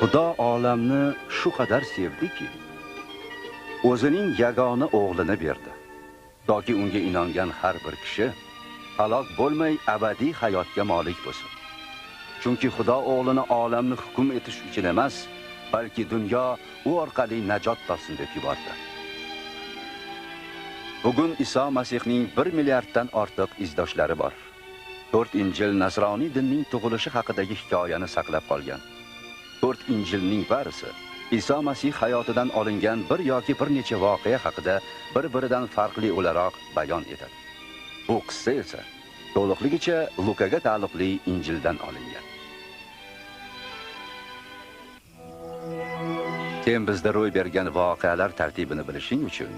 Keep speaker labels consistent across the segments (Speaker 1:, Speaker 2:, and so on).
Speaker 1: Xudo olamni shu qadar sevdiki, o'zining yagona o'g'lini berdi. Toki unga inongan har bir kishi halok bo'lmay abadiy hayotga molik bo'lsin. Chunki Xudo o'g'lini olamni hukm etish uchun emas, balki dunyo u orqali najot topsin deb yubordi. Bugun Iso Masihning 1 milliarddan ortiq izdoshlari bor. 4 Injil Nasroniy dinning tug'ilishi haqidagi hikoyani saqlab qolgan. 4 Injilning barisi Iso Masih hayotidan olingan bir yoki bir necha voqea haqida bir-biridan farqli o'laroq bayon etadi. Bu qissa esa to'liqligicha Lukaga taalluqli Injildan olingan. Sen bizda ro'y bergan voqealar tartibini bilishing uchun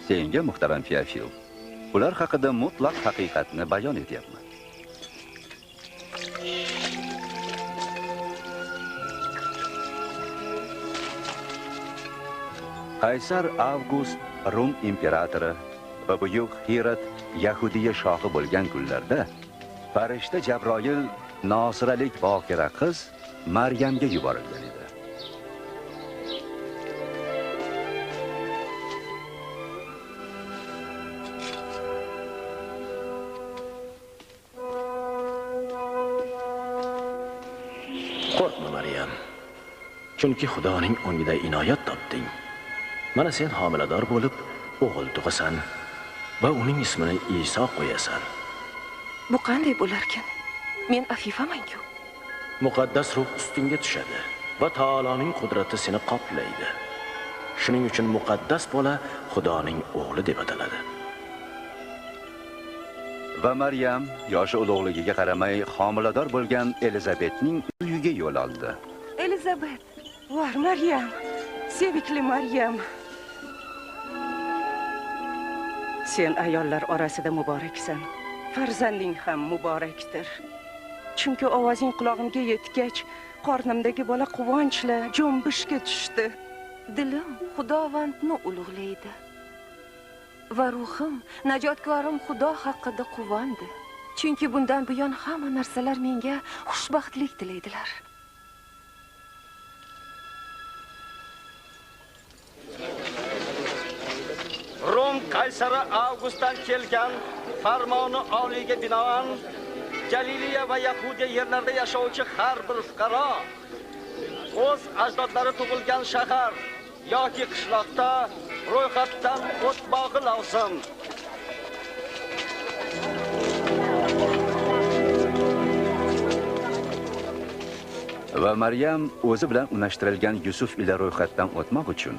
Speaker 1: senga muhtaram Teofil, ular haqida mutlaq haqiqatni bayon etyapman. Qaysar Avgust Rum imperatori va buyuk Hirot Yahudiya shohi bo'lgan kunlarda farishta Jabroil nosiralik bokira qiz Maryamga yuborilgan edi.
Speaker 2: Qo'rqma Maryam. Chunki Xudoning o'ngida inoyat topding. Mana sen homilador bo'lib, o'g'il tug'asan va uning ismini Iso qo'yasan.
Speaker 3: Bu qanday bo'larkan? Men afifaman-ku.
Speaker 2: Muqaddas ruh ustingga tushadi va Taoloning qudrati seni qoplaydi. Shuning uchun muqaddas bola Xudoning o'g'li deb ataladi.
Speaker 1: Va Maryam yoshi ulug'ligiga qaramay homilador bo'lgan Elizabetning uyiga yo'l oldi.
Speaker 3: Elizabet, voy Maryam, sevikli Maryam. Sen ayollar orasida muboraksan. Farzanding ham muborakdir. Chunki ovozing qulog'imga yetgach, qornimdagi bola quvonchla jo'mbishga tushdi.
Speaker 4: Dilim Xudovandni ulug'laydi va ruhim najotkorim Xudo haqida quvondi. Chunki bundan buyon hamma narsalar menga xushbaxtlik tilaydilar.
Speaker 5: Rum qaysari Avgustdan kelgan farmoni oliyga binoan Galiliya va Yahudiya yerlarida yashovchi har bir fuqaro o'z ajdodlari tug'ilgan shahar yoki qishloqda ro'yxatdan o'tmog'i lozim.
Speaker 1: Va Maryam o'zi bilan unashtirilgan Yusuf ila ro'yxatdan o'tmoq uchun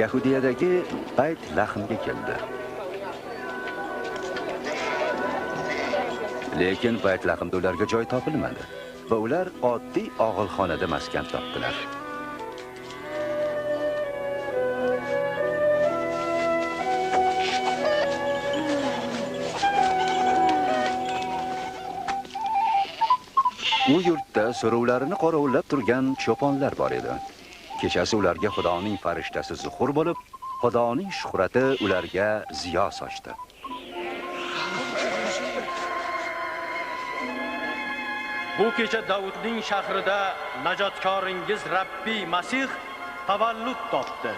Speaker 1: Yahudiyadagi Bayt Lahmga keldi. Lekin Bayt Lahmda ularga joy topilmadi va ular oddiy og'ilxonada maskan topdilar. U yurtda so'rovlarini qorovulab turgan cho'ponlar bor edi. Kechasi ularga Xudoning farishtasi zuhur bo'lib, Xudoning shuhrati ularga ziyo sochdi.
Speaker 6: Bu kecha Davudning shahrida najotkoringiz Rabbiy Masih tavallud topdi.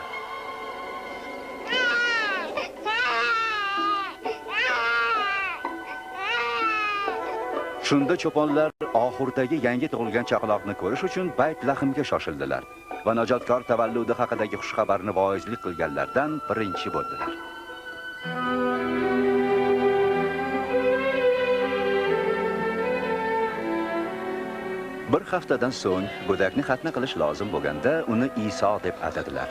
Speaker 1: Shunda cho'ponlar oxirdagi yangi tug'ilgan chaqaloqni ko'rish uchun Bayt Lahmga shoshildilar va najotkor tavalludi haqidagi xushxabarni voizlik qilganlardan birinchi bo'ldilar. Bir haftadan so'ng go'dakni xatna qilish lozim bo'lganda uni Iso deb atadilar.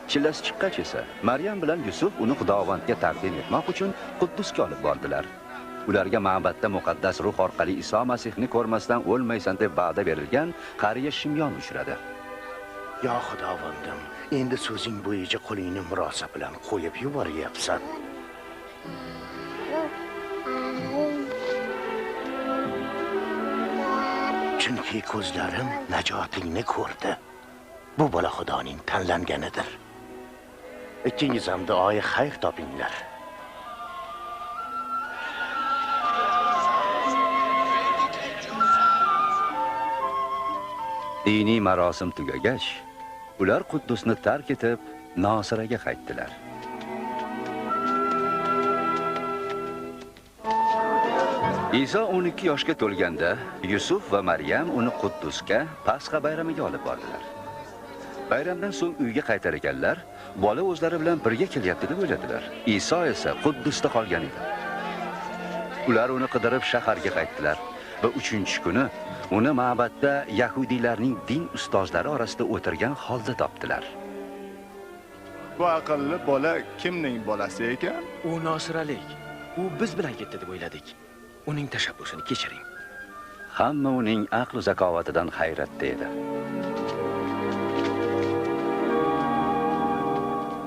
Speaker 1: Chillasi chiqqach esa Maryam bilan Yusuf uni Xudovandga taqdim etmoq uchun Quddusga olib bordilar. Ularga ma'batda muqaddas ruh orqali Iso Masihni ko'rmasdan o'lmaysan deb va'da berilgan qariya Shimyon uchradi.
Speaker 2: Yo Xudovandim, endi so'zing bo'yicha qo'lingni murosa bilan qo'yib yuboryapsan. Chunki ko'zlarim najotingni ko'rdi. Bu bola Xudoning tanlanganidir. Ikkingiz ham duoyi xayr topinglar.
Speaker 1: Diniy marosim tugagach, ular Quddusni tark etib, Nosiraga qaytdilar. Iso 12 yoshga to'lganda, Yusuf va Maryam uni Quddusga Pasxa bayramiga olib bordilar. Bayramdan so'ng uyga qaytar ekanlar, bola o'zlari bilan birga kelyapti deb o'yladilar. Iso esa Quddusda qolgan edi. Ular uni qidirib shaharga qaytdilar va 3-kuni uni ma'batda yahudiylarning din ustozlari orasida o'tirgan holda topdilar.
Speaker 7: Bu aqlli bola kimning bolasi ekan?
Speaker 2: U Nosiralik. U biz bilan ketdi deb o'yladik. Uning tashabbusini kechiring.
Speaker 1: Hamma uning aql zakovatidan hayratda edi.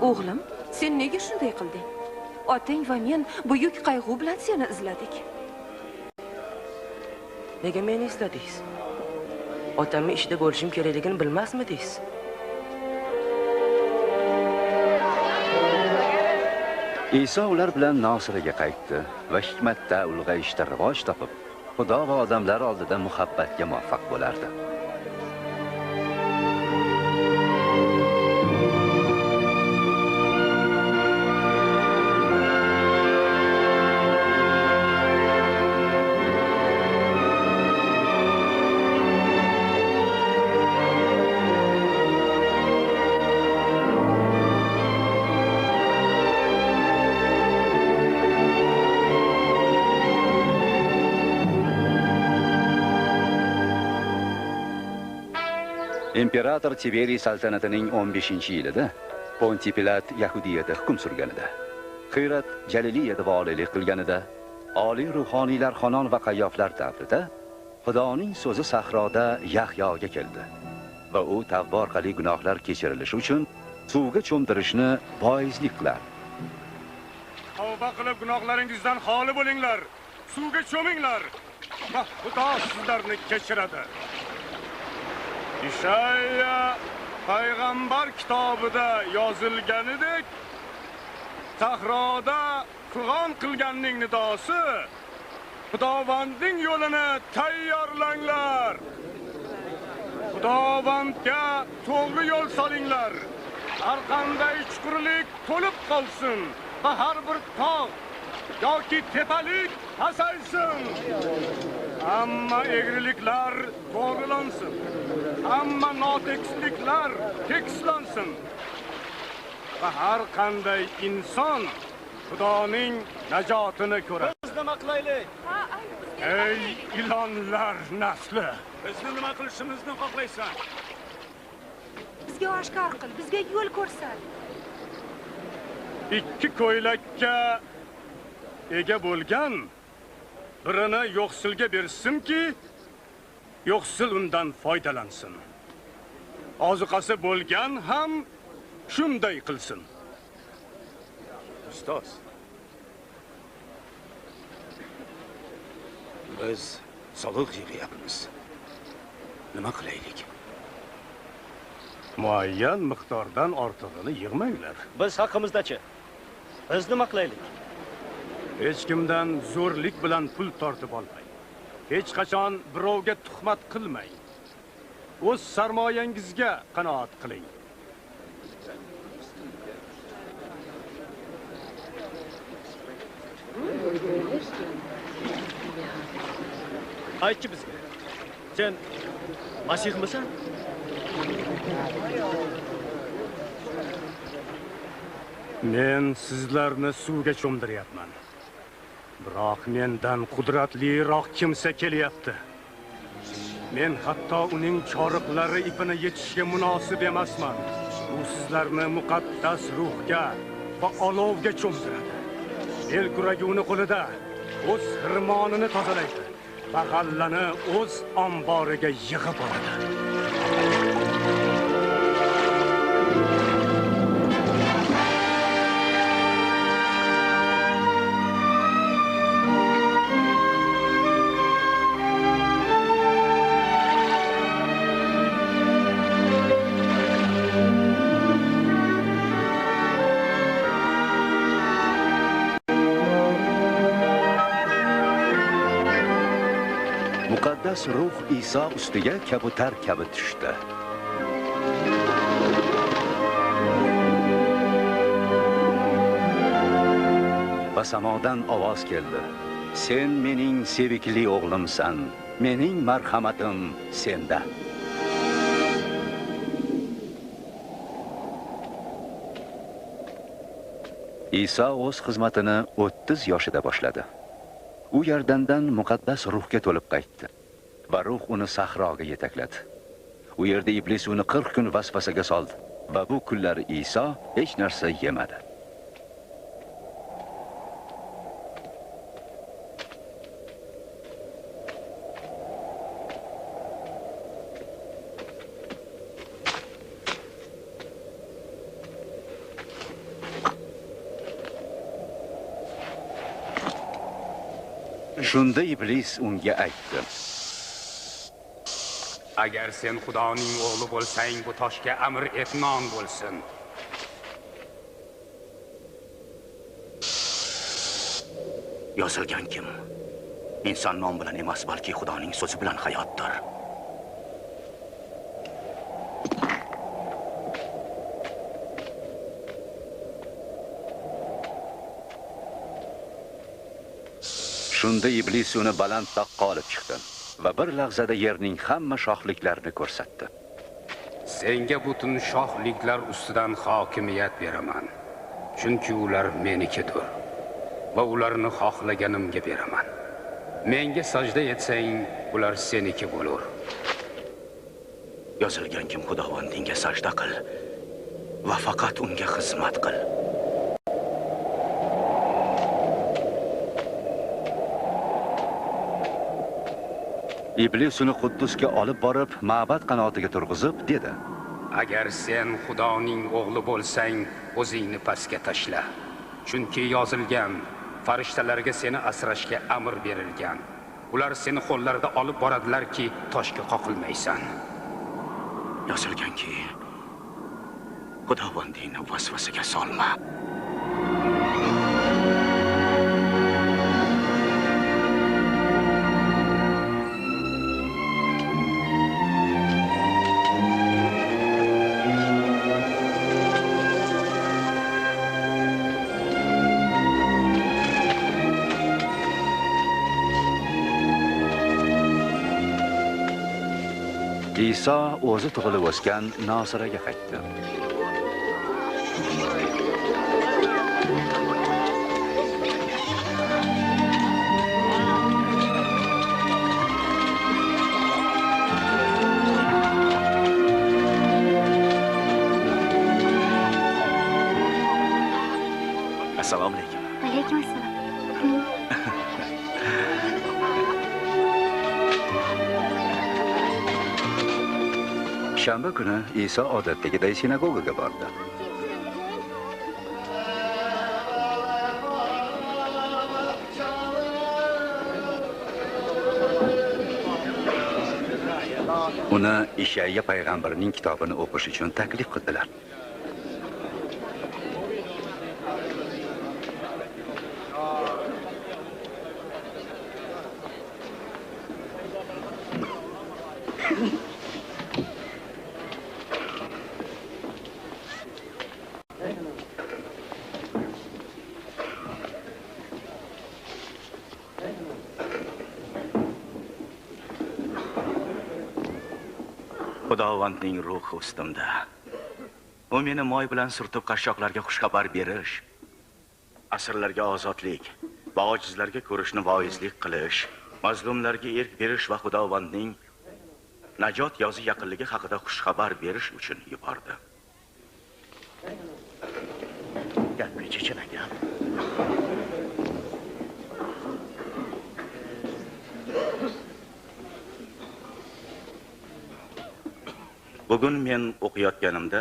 Speaker 4: O'g'lim, sen nega shunday qilding? Otang va men buyuk qayg'u bilan seni izladik.
Speaker 8: Nega meni izladingiz? Otamni ishda bo'lishim kerakligini bilmasmidingiz?
Speaker 1: Iso ular bilan Nosiraga qaytdi va hikmatda ulg'ayishda rivoj topib, Xudo va odamlar oldida muhabbatga muvaffaq bo'lardi. Imperator Tiberiy saltanatining 15-yilida Ponti Pilat Yahudiyada hukm surganida, Xirat Jaliliyada valilik qilganida, oliy ruhoniylar Xonon va Qayyoflar davrida Xudoning so'zi sahroda Yahyoga keldi va u tavba orqali gunohlar kechirilishi uchun suvga cho'mdirishni boizlik qilardi.
Speaker 9: Tavba qilib gunohlaringizdan xoli bo'linglar, suvga cho'minglar va Xudo sizlarni kechiradi. Ishaya payg'ambar kitobida yozilganidek, sahroda Qur'on qilganning nidosi, Xudovandning yo'lini tayyorlanglar. Xudovandga to'g'ri yo'l solinglar. Har qanday chuqurlik to'lib qolsin va har bir tog' yoki tepalik pasaysin. Hamma egriliklar to'g'rilansin. Hamma notekisliklar tekislansin. Va har qanday inson Xudoning najotini ko'radi.
Speaker 5: Biz nima qilaylik?
Speaker 9: Ey ilonlar nasli, bizni nima qilishimizni xohlaysan?
Speaker 4: Bizga oshkor qil, bizga yo'l ko'rsat.
Speaker 9: Ikki ko'ylakka ega bo'lgan birini yo'qsilga bersinki, yo'qsil undan foydalansin. Ozuqasi bo'lgan ham shunday qilsin.
Speaker 10: Ustoz, biz soliq yig'yapmiz. Nima qilaylik?
Speaker 9: Muayyan miqdordan ortig'ini yig'manglar.
Speaker 5: Biz haqimizda-chi? Biz nima qilaylik?
Speaker 9: Hech kimdan zo'rlik bilan pul tortib olmang. Hech qachon birovga tuhmat qilmang. O'z sarmoyangizga qanoat qiling.
Speaker 6: Aytchi bizga. Sen Masihmisan?
Speaker 9: Men sizlarni suvga cho'mdiryapman. Biroq mendan qudratliroq kimsa kelyapti. Men hatto uning choriqlari ipini yechishga munosib emasman. U sizlarni muqaddas ruhga va olovga cho'mdiradi. El kuragi uni qo'lida o'z xirmonini tozalaydi va g'allani o'z omboriga yig'ib oladi.
Speaker 1: muqaddas ruh Iso ustiga kabutar kabi tushdi. Va samodan ovoz keldi. Sen mening sevikli o'g'limsan. Mening marhamatim senda. Iso o'z xizmatini 30 yoshida boshladi. U yerdandan muqaddas ruhga to'lib qaytdi va ruh uni sahroga yetakladi. U yerda iblis uni 40 kun vasvasaga soldi va bu kunlar Iso hech narsa yemadi. Shunda iblis unga aytdi:
Speaker 10: Agar sen Xudoning o'g'li bo'lsang, bu toshga amr et non bo'lsin.
Speaker 2: Yozilgan kim? Inson non bilan emas, balki Xudoning so'zi bilan hayotdir.
Speaker 1: Shunda iblis uni baland toqqa olib chiqdi va bir lahzada yerning hamma shoxliklarini ko'rsatdi.
Speaker 10: Senga butun shoxliklar ustidan hokimiyat beraman. Chunki ular menikidir va ularni xohlaganimga beraman. Menga sajda etsang, ular seniki bo'lar.
Speaker 2: Yozilgan kim Xudovandingga sajda qil va faqat unga xizmat qil.
Speaker 1: Iblis uni Quddusga olib borib, ma'bad qanotiga turg'izib dedi:
Speaker 10: Agar sen Xudoning o'g'li bo'lsang, o'zingni pastga tashla. Chunki yozilgan, farishtalarga seni asrashga amr berilgan. Ular seni qo'llarida olib boradilar-ki, toshga qoqilmaysan.
Speaker 2: Yozilganki, Xudovandingni vasvasaga solma.
Speaker 1: Iso o'zi tug'ilib o'sgan Nosiraga qaytdi.
Speaker 2: Assalomu alaykum.
Speaker 11: Alaykum assalom.
Speaker 1: Shanba kuni Iso odatdagiday sinagogaga bordi. Uni Ishaya payg'ambarning kitobini o'qish uchun taklif qildilar.
Speaker 2: Xudovandning ruhi ustimda. U meni moy bilan surtib qashshoqlarga xushxabar berish, asirlarga ozodlik va ojizlarga ko'rishni voizlik qilish, mazlumlarga erk berish va Xudovandning najot yozi yaqinligi haqida xushxabar berish uchun yubordi. Gapga chechinagam. Bugun men o'qiyotganimda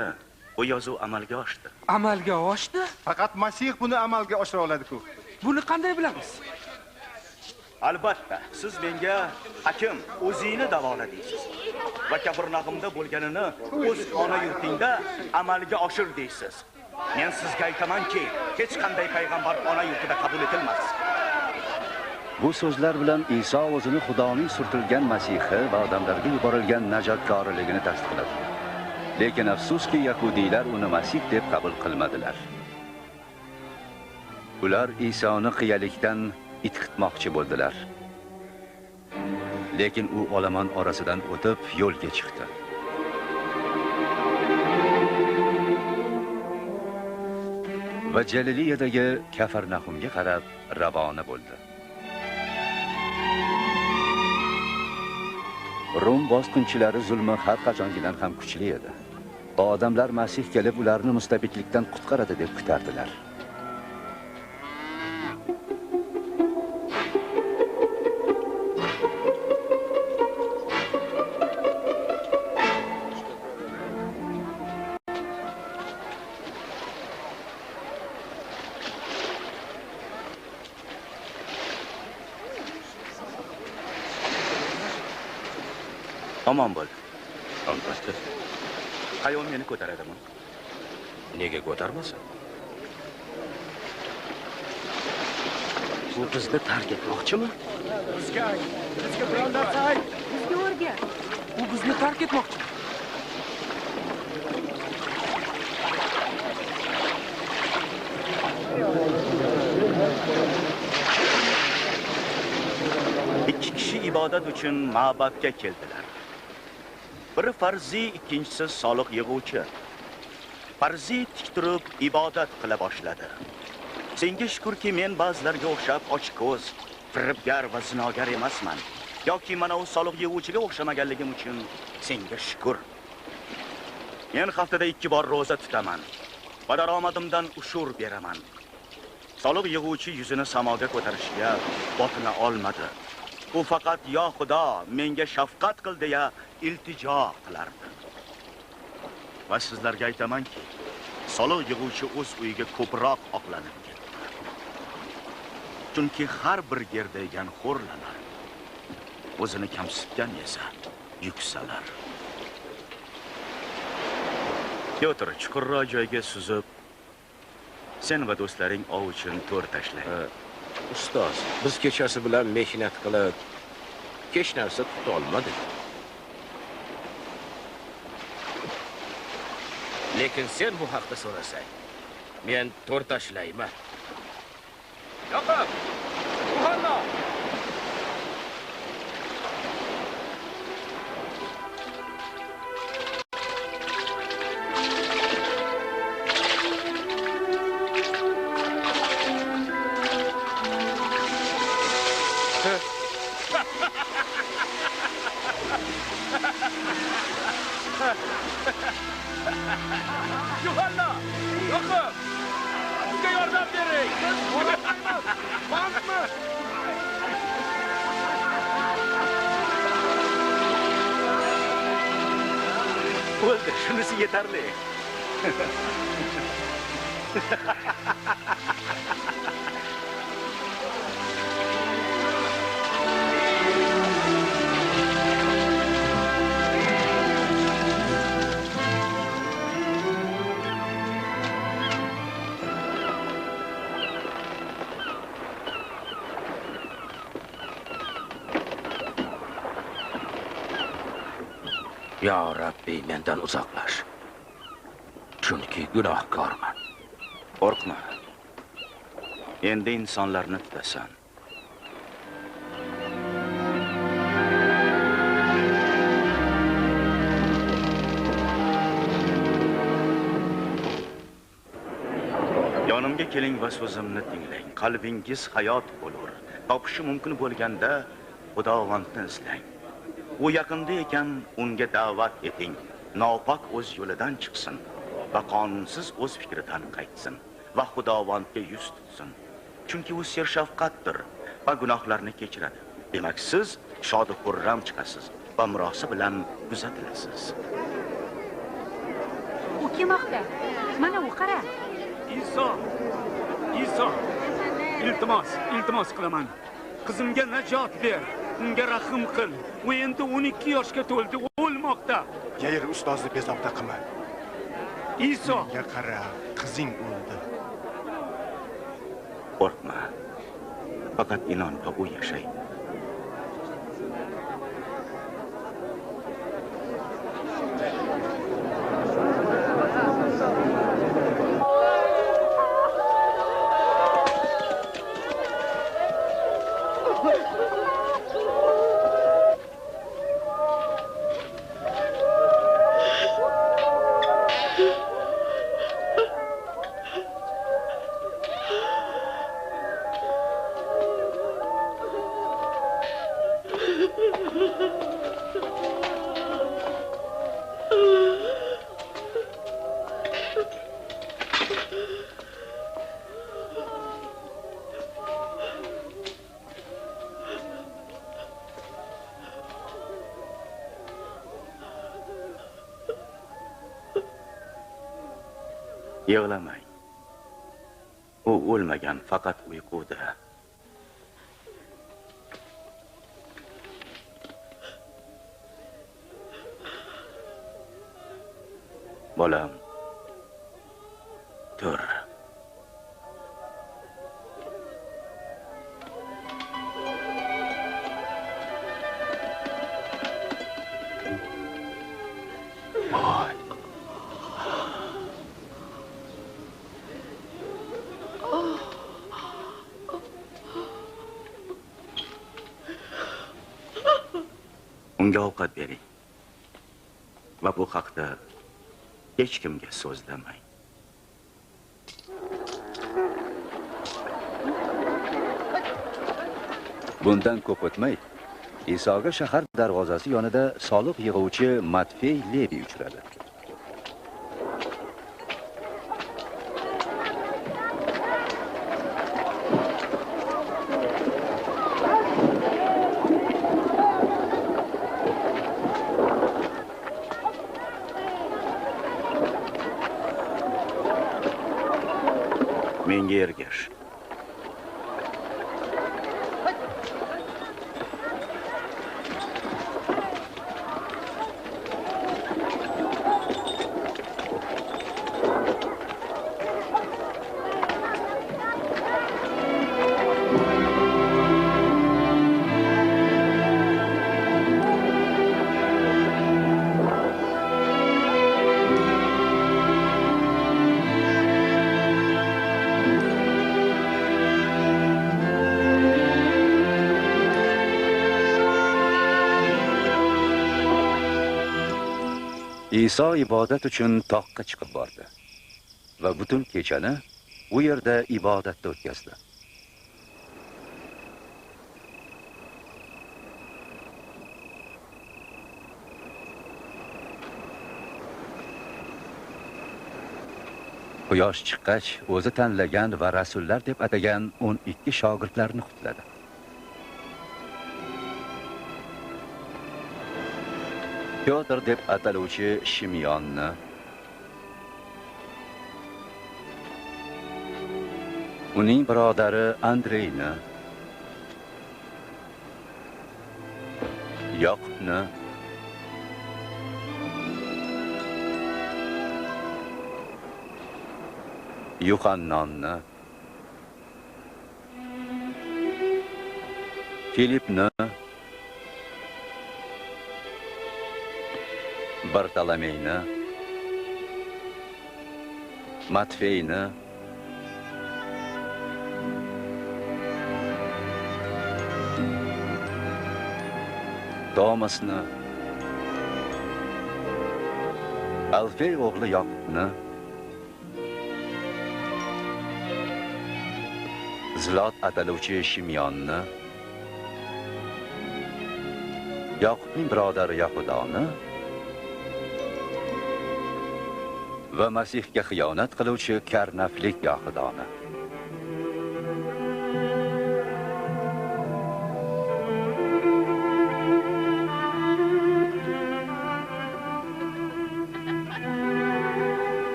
Speaker 2: bu yozuv amalga oshdi.
Speaker 12: Amalga oshdi?
Speaker 7: Faqat Masih buni amalga oshira oladi-ku.
Speaker 12: Buni qanday bilamiz?
Speaker 2: Albatta, siz menga hakim, o'zingni davola deysiz. Va Kafarnaxumda bo'lganini o'z ona yurtingda amalga oshir deysiz. Men sizga aytamanki, hech qanday payg'ambar ona yurtida qabul etilmas.
Speaker 1: Bu so'zlar bilan Iso o'zini Xudoning surtilgan Masihi va odamlarga yuborilgan najotkorligini tasdiqladi. Lekin afsuski yahudiylar uni Masih deb qabul qilmadilar. Ular Isoni qiyalikdan itqitmoqchi bo'ldilar. Lekin u olomon orasidan o'tib yo'lga chiqdi. Va Jaliliyadagi Kafarnahumga qarab ravona bo'ldi. Rum bosqinchilari zulmi har qachongidan ham kuchli edi. Odamlar Masih kelib ularni mustabidlikdan qutqaradi deb kutardilar.
Speaker 2: Omon bo'l.
Speaker 1: Albatta.
Speaker 2: Hayvon meni ko'taradimi? Nega ko'tarmasin? Bu bizni tark etmoqchimi?
Speaker 6: Bizga biron narsa ayt.
Speaker 4: Bizga o'rgat.
Speaker 12: U bizni tark etmoqchi.
Speaker 11: Ikki kishi ibodat uchun ma'batga keldilar. Biri farziy, ikkinchisi soliq yig'uvchi. Farziy tik turib ibodat qila boshladi. Senga shukrki, men ba'zilarga o'xshab ochko'z, firibgar va zinogar emasman. Yoki mana u soliq yig'uvchiga o'xshamaganligim uchun senga shukr. Men haftada 2 bor roza tutaman va daromadimdan ushur beraman. Soliq yig'uvchi yuzini samoga ko'tarishga botina olmadi. U faqat yo Xudo menga shafqat qil deya iltijo qilardi. Va sizlarga aytamanki, soliq yig'uvchi o'z uyiga ko'proq oqlanib ketdi. Chunki har bir gerdaygan xo'rlanar. O'zini kamsitgan esa yuksalar. Pyotr chuqurroq joyga suzib, sen va do'stlaring ov uchun to'r tashlang.
Speaker 2: Ustoz, biz kechasi bilan mehnat qilib, hech narsa tuta olmadik. Lekin sen bu haqda so'rasang, men to'r tashlayman.
Speaker 9: Yoqib! Uxalla!
Speaker 6: Yuhanna! Yoqib! Bizga yordam bering! Bankmi?
Speaker 11: Bo'ldi, shunisi yetarli.
Speaker 2: Ya Rabbi, mendan uzoqlash. Chunki gunohkorman.
Speaker 11: Qo'rqma. Endi insonlarni tutasan. Yonimga keling va so'zimni tinglang. Qalbingiz hayot bo'lur. Topishi mumkin bo'lganda Xudovandni izlang. U yaqinda ekan, unga da'vat eting. Nopok o'z yo'lidan chiqsin va qonunsiz o'z fikridan qaytsin va Xudovandga yuz tutsin. Chunki u sershafqatdir va gunohlarni kechiradi. Demak, siz shod-u xurram chiqasiz va murosa bilan kuzatilasiz.
Speaker 4: U kim haqda? Mana u qara.
Speaker 9: Iso! Iltimos qilaman. Qizimga najot ber. Unga rahim qil. U endi 12 yoshga to'ldi, o'lmoqda.
Speaker 7: Yayir ustozni bezovta qilma.
Speaker 9: Iso!
Speaker 7: Menga qara, qizing o'ldi.
Speaker 11: Qo'rqma. faqat inonda u yashaydi. Yig'lamang. U o'lmagan, faqat uyquda. Bolam, tur. Unga ovqat bering. Va bu haqda hech kimga so'zlamang.
Speaker 1: Bundan ko'p o'tmay, Isoga shahar darvozasi yonida soliq yig'uvchi Matfey Levi uchradi.
Speaker 11: Menga ergash.
Speaker 1: Iso ibodat uchun toqqa chiqib bordi va butun kechani u yerda ibodatda o'tkazdi. Quyosh chiqqach, o'zi tanlagan va rasullar deb atagan 12 shogirdlarni qutladi. Pyotr deb ataluvchi Shimyonni, uning birodari Andreyni, Yoqubni, Yuhannonni, Filipni, Bartolomeyni, Matfeyni, Tomasni, Alfey o'g'li Yoqubni, Zilot ataluvchi Shimyonni, Yoqubning birodari Yahudoni va Masihga xiyonat qiluvchi karnaflik Yahudoni.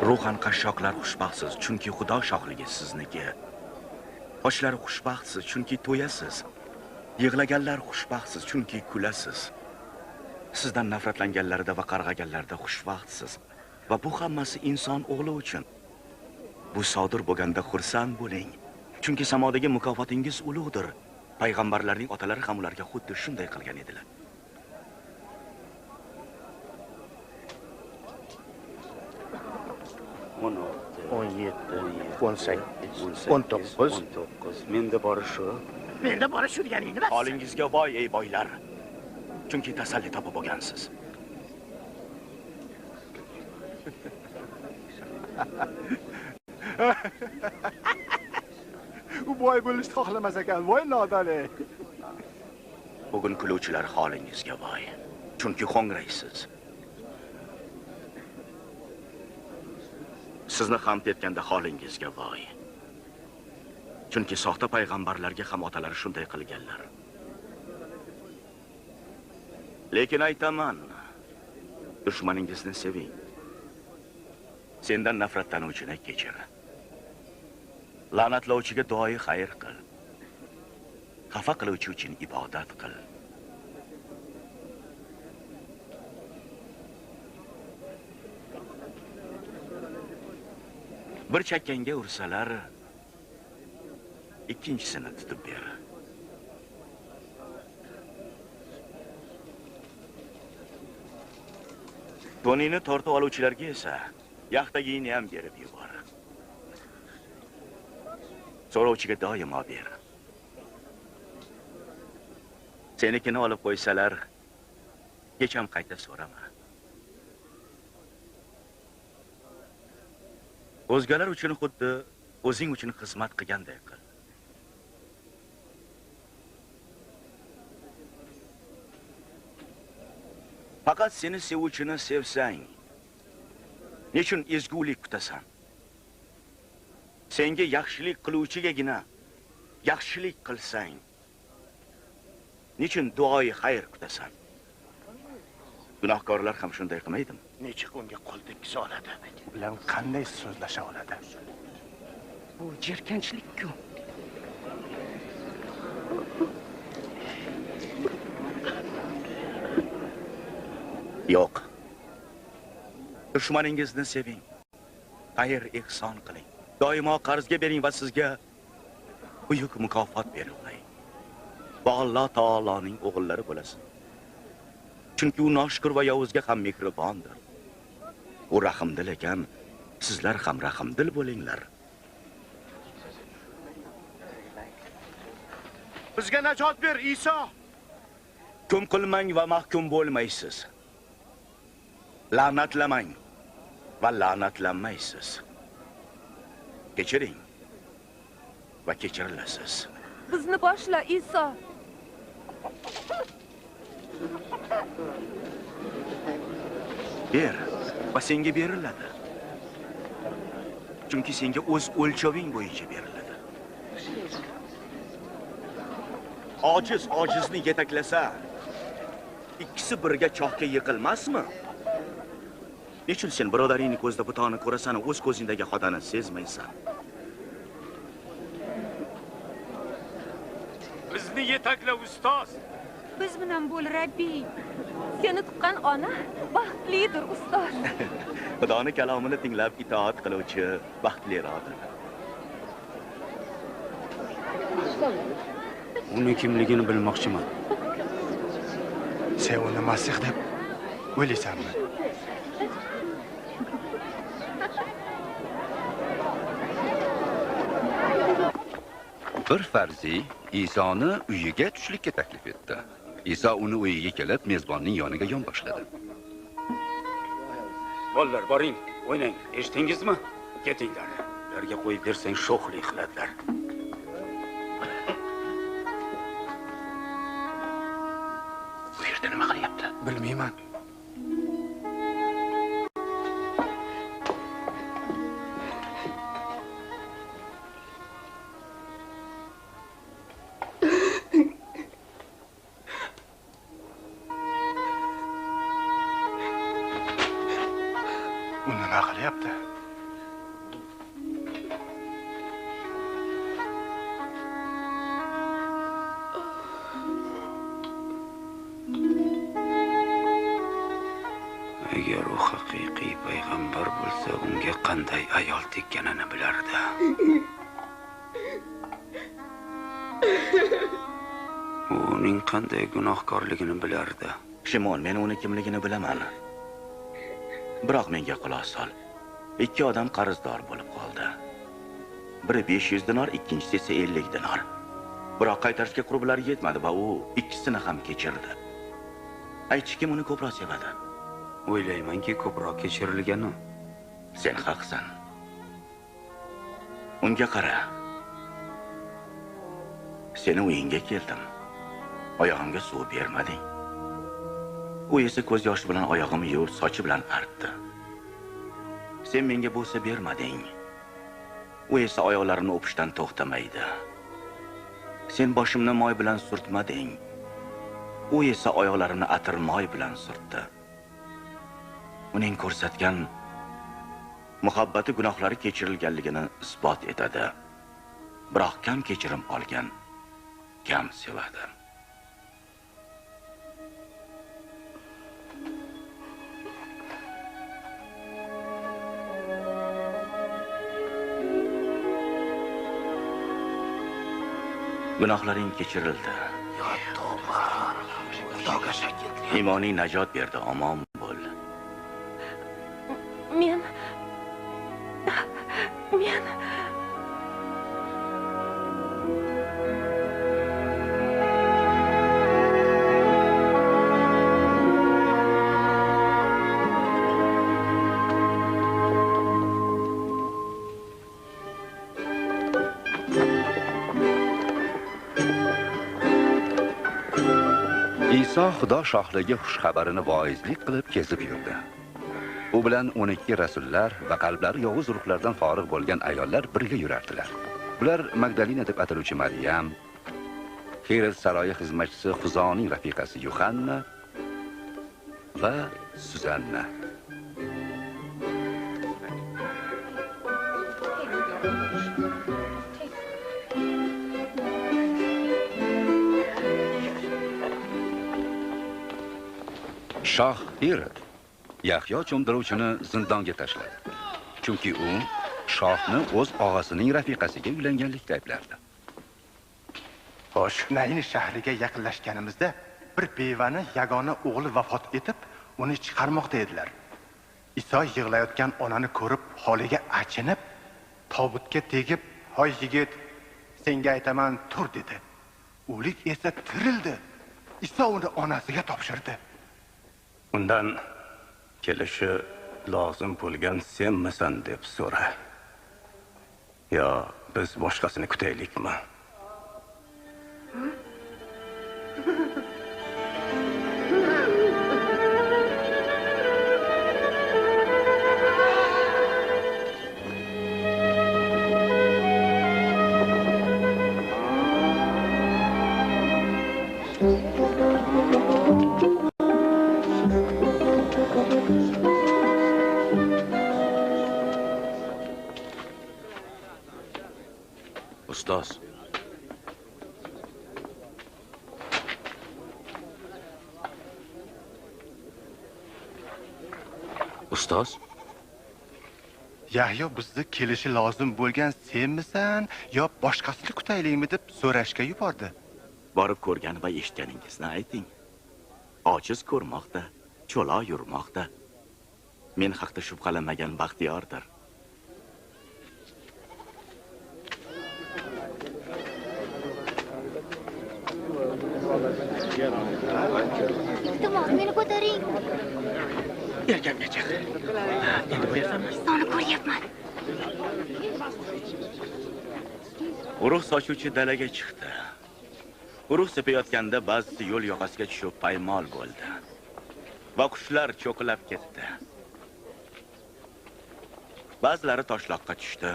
Speaker 11: Ruhan qashshoqlar xushbaxtsiz, chunki Xudo shohligi sizniki. Ochlar xushbaxtsiz, chunki to'yasiz. Yig'laganlar xushbaxtsiz, chunki kulasiz. Sizdan nafratlanganlarda va qarg'aganlarda xushbaxtsiz. Va bu hammasi inson o'g'li uchun. Bu sodir bo'lganda xursand bo'ling, chunki samodagi mukofotingiz ulug'dir. Payg'ambarlarning otalari ham ularga xuddi shunday qilgan edilar.
Speaker 6: o'n yetti, 18, 19.
Speaker 11: Menda bori shu.
Speaker 6: Menda bori shu deganing nima?
Speaker 11: Holingizga voy ey boylar. Chunki tasalli topib olgansiz.
Speaker 7: U boy bo'lishni xohlamas ekan, voy nodonlik.
Speaker 11: Bugun kuluvchilar holingizga voy. Chunki xo'ngraysiz. Sizni ham tetganda holingizga voy. Chunki soxta payg'ambarlarga ham otalari shunday qilganlar. Lekin aytaman, dushmaningizni seving. Sendan nafratlanuvchini kechir. La'natlovchiga duoi xayr qil. Xafa qiluvchi uchun ibodat qil. Bir chakkanga ursalar, ikkinchisini tutib ber. Tonini tortib oluvchilarga esa yaxtagini ham berib yubor. So'rovchiga doimo ber. Senikini olib qo'ysalar, hech ham qayta so'rama. O'zgalar uchun xuddi o'zing uchun xizmat qilganday qil. Faqat seni sevuvchini sevsang, nechun ezgulik kutasan? Senga yaxshilik qiluvchigagina yaxshilik qilsang, nechun duoi xayr kutasan? Gunohkorlar ham shunday qilmaydimi?
Speaker 7: Nechuk unga qo'l tekkisa oladi? U bilan qanday so'zlasha oladi?
Speaker 3: Bu jirkanchlik-ku.
Speaker 11: Yo'q. Dushmaningizni seving. Xayr ehson qiling. Doimo qarzga bering va sizga buyuk mukofot beriladi. Va Alloh taoloning o'g'illari bo'lasiz. Chunki u noshukr va yovuzga ham mehribondir. U rahmdil ekan, sizlar ham rahmdil bo'linglar.
Speaker 7: Bizga najot ber, Iso.
Speaker 11: Hukm qilmang va mahkum bo'lmaysiz. La'natlamang va la'natlanmaysiz. Kechiring va kechirilasiz.
Speaker 4: Bizni boshla, Iso.
Speaker 11: Ber va senga beriladi. Chunki senga o'z o'lchoving bo'yicha beriladi. Ojiz ojizni yetaklasa, ikkisi birga chohga yiqilmasmi? Nechun sen birodaringning ko'zida butoni ko'rasan, o'z ko'zingdagi xodani sezmaysan?
Speaker 9: Bizni yetakla ustoz.
Speaker 4: Biz bilan bo'l, Rabbiy. Seni tuqqan ona baxtlidir, ustoz.
Speaker 11: Xudoning kalomini tinglab itoat qiluvchi baxtliroqdir.
Speaker 10: Uni kimligini bilmoqchiman.
Speaker 7: Sen uni Masih deb o'ylaysanmi?
Speaker 1: Bir farziy Isoni uyiga tushlikka taklif etdi. Iso uni uyiga kelib, mezbonning yoniga yonboshladi.
Speaker 10: Bolalar, boring, o'ynang. Eshitdingizmi? Ketinglar. Ularga qo'yib bersang sho'xlik qiladilar.
Speaker 11: Bu yerda nima qilyapti?
Speaker 7: Bilmayman. U nima qilyapti?
Speaker 10: Agar u haqiqiy payg'ambar bo'lsa, unga qanday ayol tekkanini bilardi. Uning qanday gunohkorligini bilardi.
Speaker 11: Shimon, men uni kimligini bilaman. Biroq menga quloq sol. Ikki odam qarzdor bo'lib qoldi. Biri 500 dinar, ikkinchisi esa 50 dinar. Biroq qaytarishga qurblari yetmadi va u ikkisini ham kechirdi. Aytchi, kim uni ko'proq sevadi?
Speaker 10: O'ylaymanki, ko'proq kechirilgani.
Speaker 11: Sen haqsan. Unga qara. Seni uyingga keldim. Oyog'imga suv bermading. U esa ko'z yoshi bilan oyog'imni yuvib, sochi bilan artdi. Sen menga bo'sa bermading. U esa oyoqlarimni o'pishdan to'xtamaydi. Sen boshimni moy bilan surtmading. U esa oyoqlarimni atir moy bilan surtdi. Uning ko'rsatgan muhabbati gunohlari kechirilganligini isbot etadi. Biroq kam kechirim olgan, kam sevadi. Gunohlaring kechirildi.
Speaker 6: Yo tavba. Xudoga shakr.
Speaker 11: Iymoning najot berdi, omon bo'l.
Speaker 4: Men
Speaker 1: Iso Xudo shohligi xushxabarini voizlik qilib kezib yurdi. U bilan 12 rasullar va qalblari yovuz ruhlardan forig' bo'lgan ayollar birga yurardilar. Ular Magdalina deb ataluvchi Maryam, Xerez saroyi xizmatchisi Xuzoning rafiqasi Yuhanna va Suzanna. Shoh Irod Yahyo cho'mdiruvchini zindonga tashladi. Chunki u shohni o'z og'asining rafiqasiga uylanganlikda ayblardi.
Speaker 7: Xunayn shahriga yaqinlashganimizda bir bevani yagona o'g'li vafot etib, uni chiqarmoqda edilar. Iso yig'layotgan onani ko'rib, holiga achinib, tobutga tegib, "Hoy yigit, senga aytaman, tur" dedi. O'lik esa tirildi. Iso uni onasiga topshirdi.
Speaker 6: Undan kelishi lozim bo'lgan senmisan deb so'ra. Yo, biz boshqasini kutaylikmi?
Speaker 2: Ustoz. Ustoz?
Speaker 7: Yahyo bizni kelishi lozim bo'lgan senmisan yo boshqasini kutaylikmi deb so'rashga yubordi.
Speaker 11: Borib ko'rgan va eshitganingizni ayting. Ojiz ko'rmoqda, cho'loq yurmoqda. Men haqda shubhalanmagan baxtiyordir.
Speaker 13: Iltimos, meni ko'taring.
Speaker 6: Erkamga chaqir. Endi bersam,
Speaker 13: Soni ko'ryapman.
Speaker 11: Urug' sochuvchi dalaga chiqdi. Urug' sepayotganda ba'zisi yo'l yoqasiga tushib paymol bo'ldi. Va qushlar cho'qilab ketdi. Ba'zilari toshloqqa tushdi.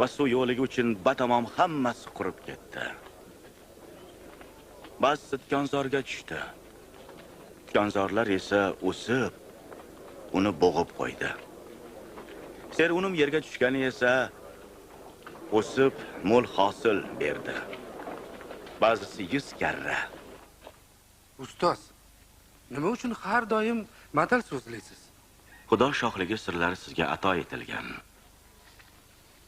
Speaker 11: Va suv yo'ligi uchun batamom hammasi qurib ketdi. Ba'zisi tikonzorga tushdi. Tikonzorlar esa o'sib, uni bo'g'ib qo'ydi. Serunum yerga tushgani esa o'sib, mo'l hosil berdi. Ba'zisi 100 karra.
Speaker 7: Ustoz,
Speaker 9: Nima uchun har doim matal so'zlaysiz?
Speaker 11: Xudo shohligi sirlari sizga ato etilgan.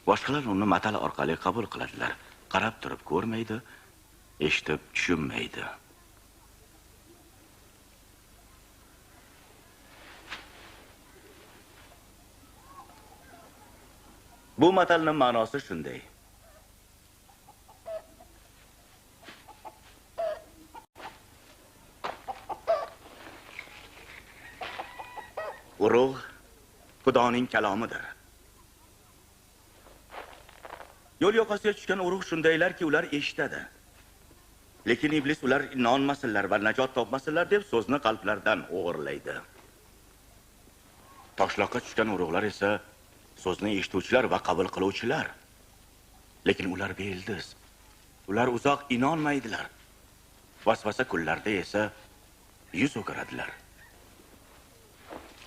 Speaker 11: Boshqalar uni matal orqali qabul qiladilar. Qarab turib ko'rmaydi, eshitib tushunmaydi. Bu matalning ma'nosi shunday. Urug' Xudoning kalomidir. Yo'l yoqasiga tushgan urug' shundaylarki, ular eshitadi. Lekin iblis ular inonmasinlar va najot topmasinlar deb so'zni qalblaridan o'g'irlaydi. Toshloqqa tushgan urug'lar esa so'zni eshituvchilar va qabul qiluvchilar. Lekin ular beildiz. Ular uzoq inonmaydilar. Vasvasa kunlarda esa yuz o'giradilar.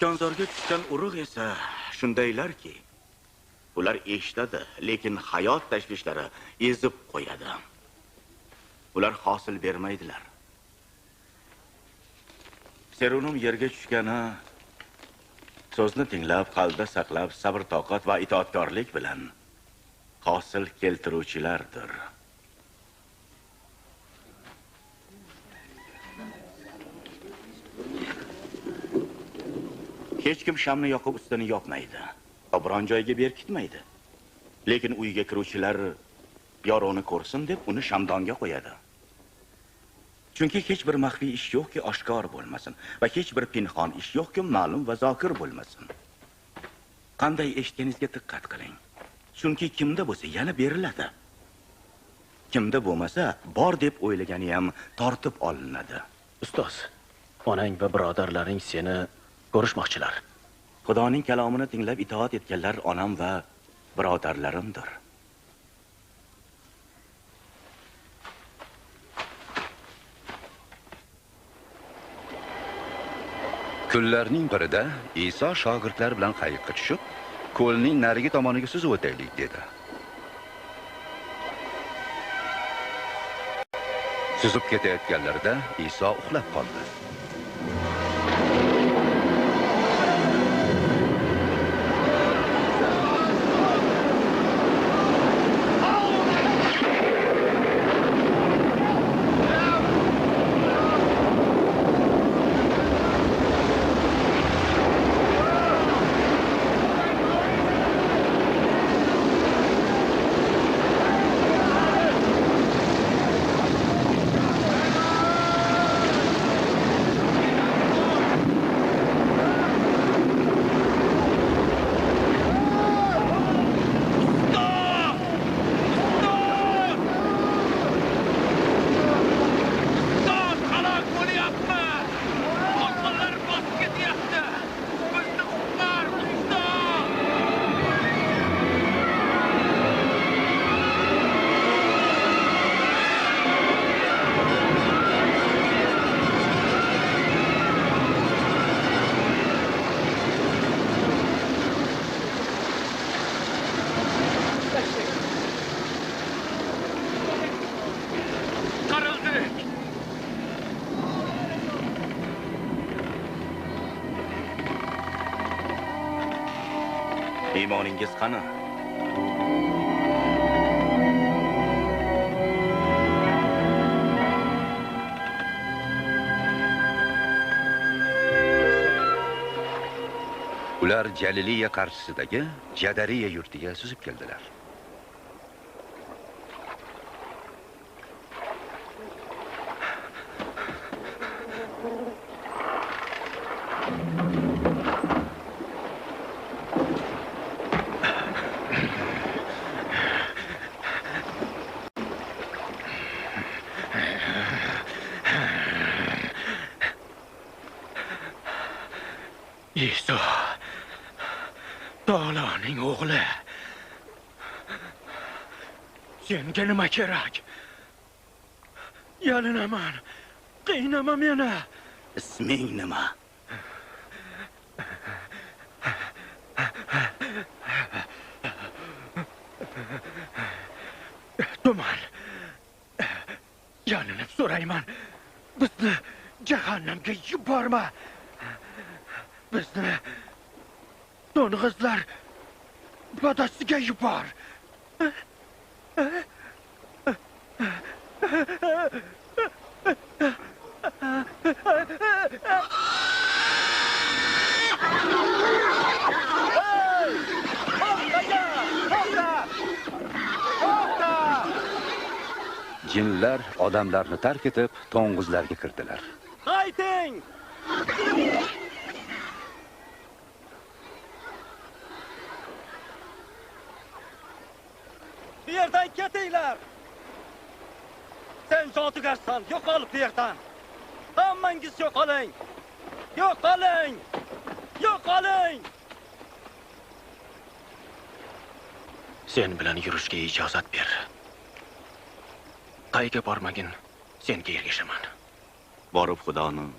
Speaker 11: Tikonzorga tushgan urug' esa shundaylarki, ular eshitadi, lekin hayot tashvishlari ezib qo'yadi. Ular hosil bermaydilar. Serunim yerga tushgani so'zni tinglab, qalbda saqlab, sabr, toqat va itoatkorlik bilan hosil keltiruvchilardir. Hech kim shamni yoqib ustini yopmaydi. Biron joyga berkitmaydi. Lekin uyga kiruvchilar yorug'ni ko'rsin deb uni shamdonga qo'yadi. Chunki hech bir maxfiy ish yo'qki oshkor bo'lmasin va hech bir pinhon ish yo'qki ma'lum va zokir bo'lmasin. Qanday eshitganingizga diqqat qiling. Chunki kimda bo'lsa yana beriladi. Kimda bo'lmasa, bor deb o'ylagani ham tortib olinadi.
Speaker 2: Ustoz, onang va birodarlaring seni ko'rishmoqchilar.
Speaker 11: Xudoning kalomini tinglab itoat etganlar onam va birodarlarimdir.
Speaker 1: Kunlarning birida Iso shogirdlar bilan qayiqqa tushib, ko'lning narigi tomoniga suzib o'taylik dedi. Suzib ketayotganlarida Iso uxlab qoldi.
Speaker 11: Iymoningiz qani?
Speaker 1: Ular Jaliliya qarshisidagi Jadariya yurtiga suzib keldilar.
Speaker 6: Iso, Toloning o'g'li. Senga nima kerak? Yalinaman. Qiynama meni.
Speaker 11: Isming nima?
Speaker 6: Tuman. Yalinib so'rayman. Bizni jahannamga yuborma. Bizni to'ng'izlar podasiga yubor.
Speaker 1: Jinlar odamlarni tark etib, to'ng'izlarga kirdilar.
Speaker 5: Qayting! Bu yerdan ketinglar. Sen jodugarsan, yo'qol bu yerdan. Hammangiz yo'qoling. Yo'qoling! Yo'qoling!
Speaker 2: Sen bilan yurishga ijozat ber. Qayga bormagin, senga ergashaman.
Speaker 11: Borib Xudoning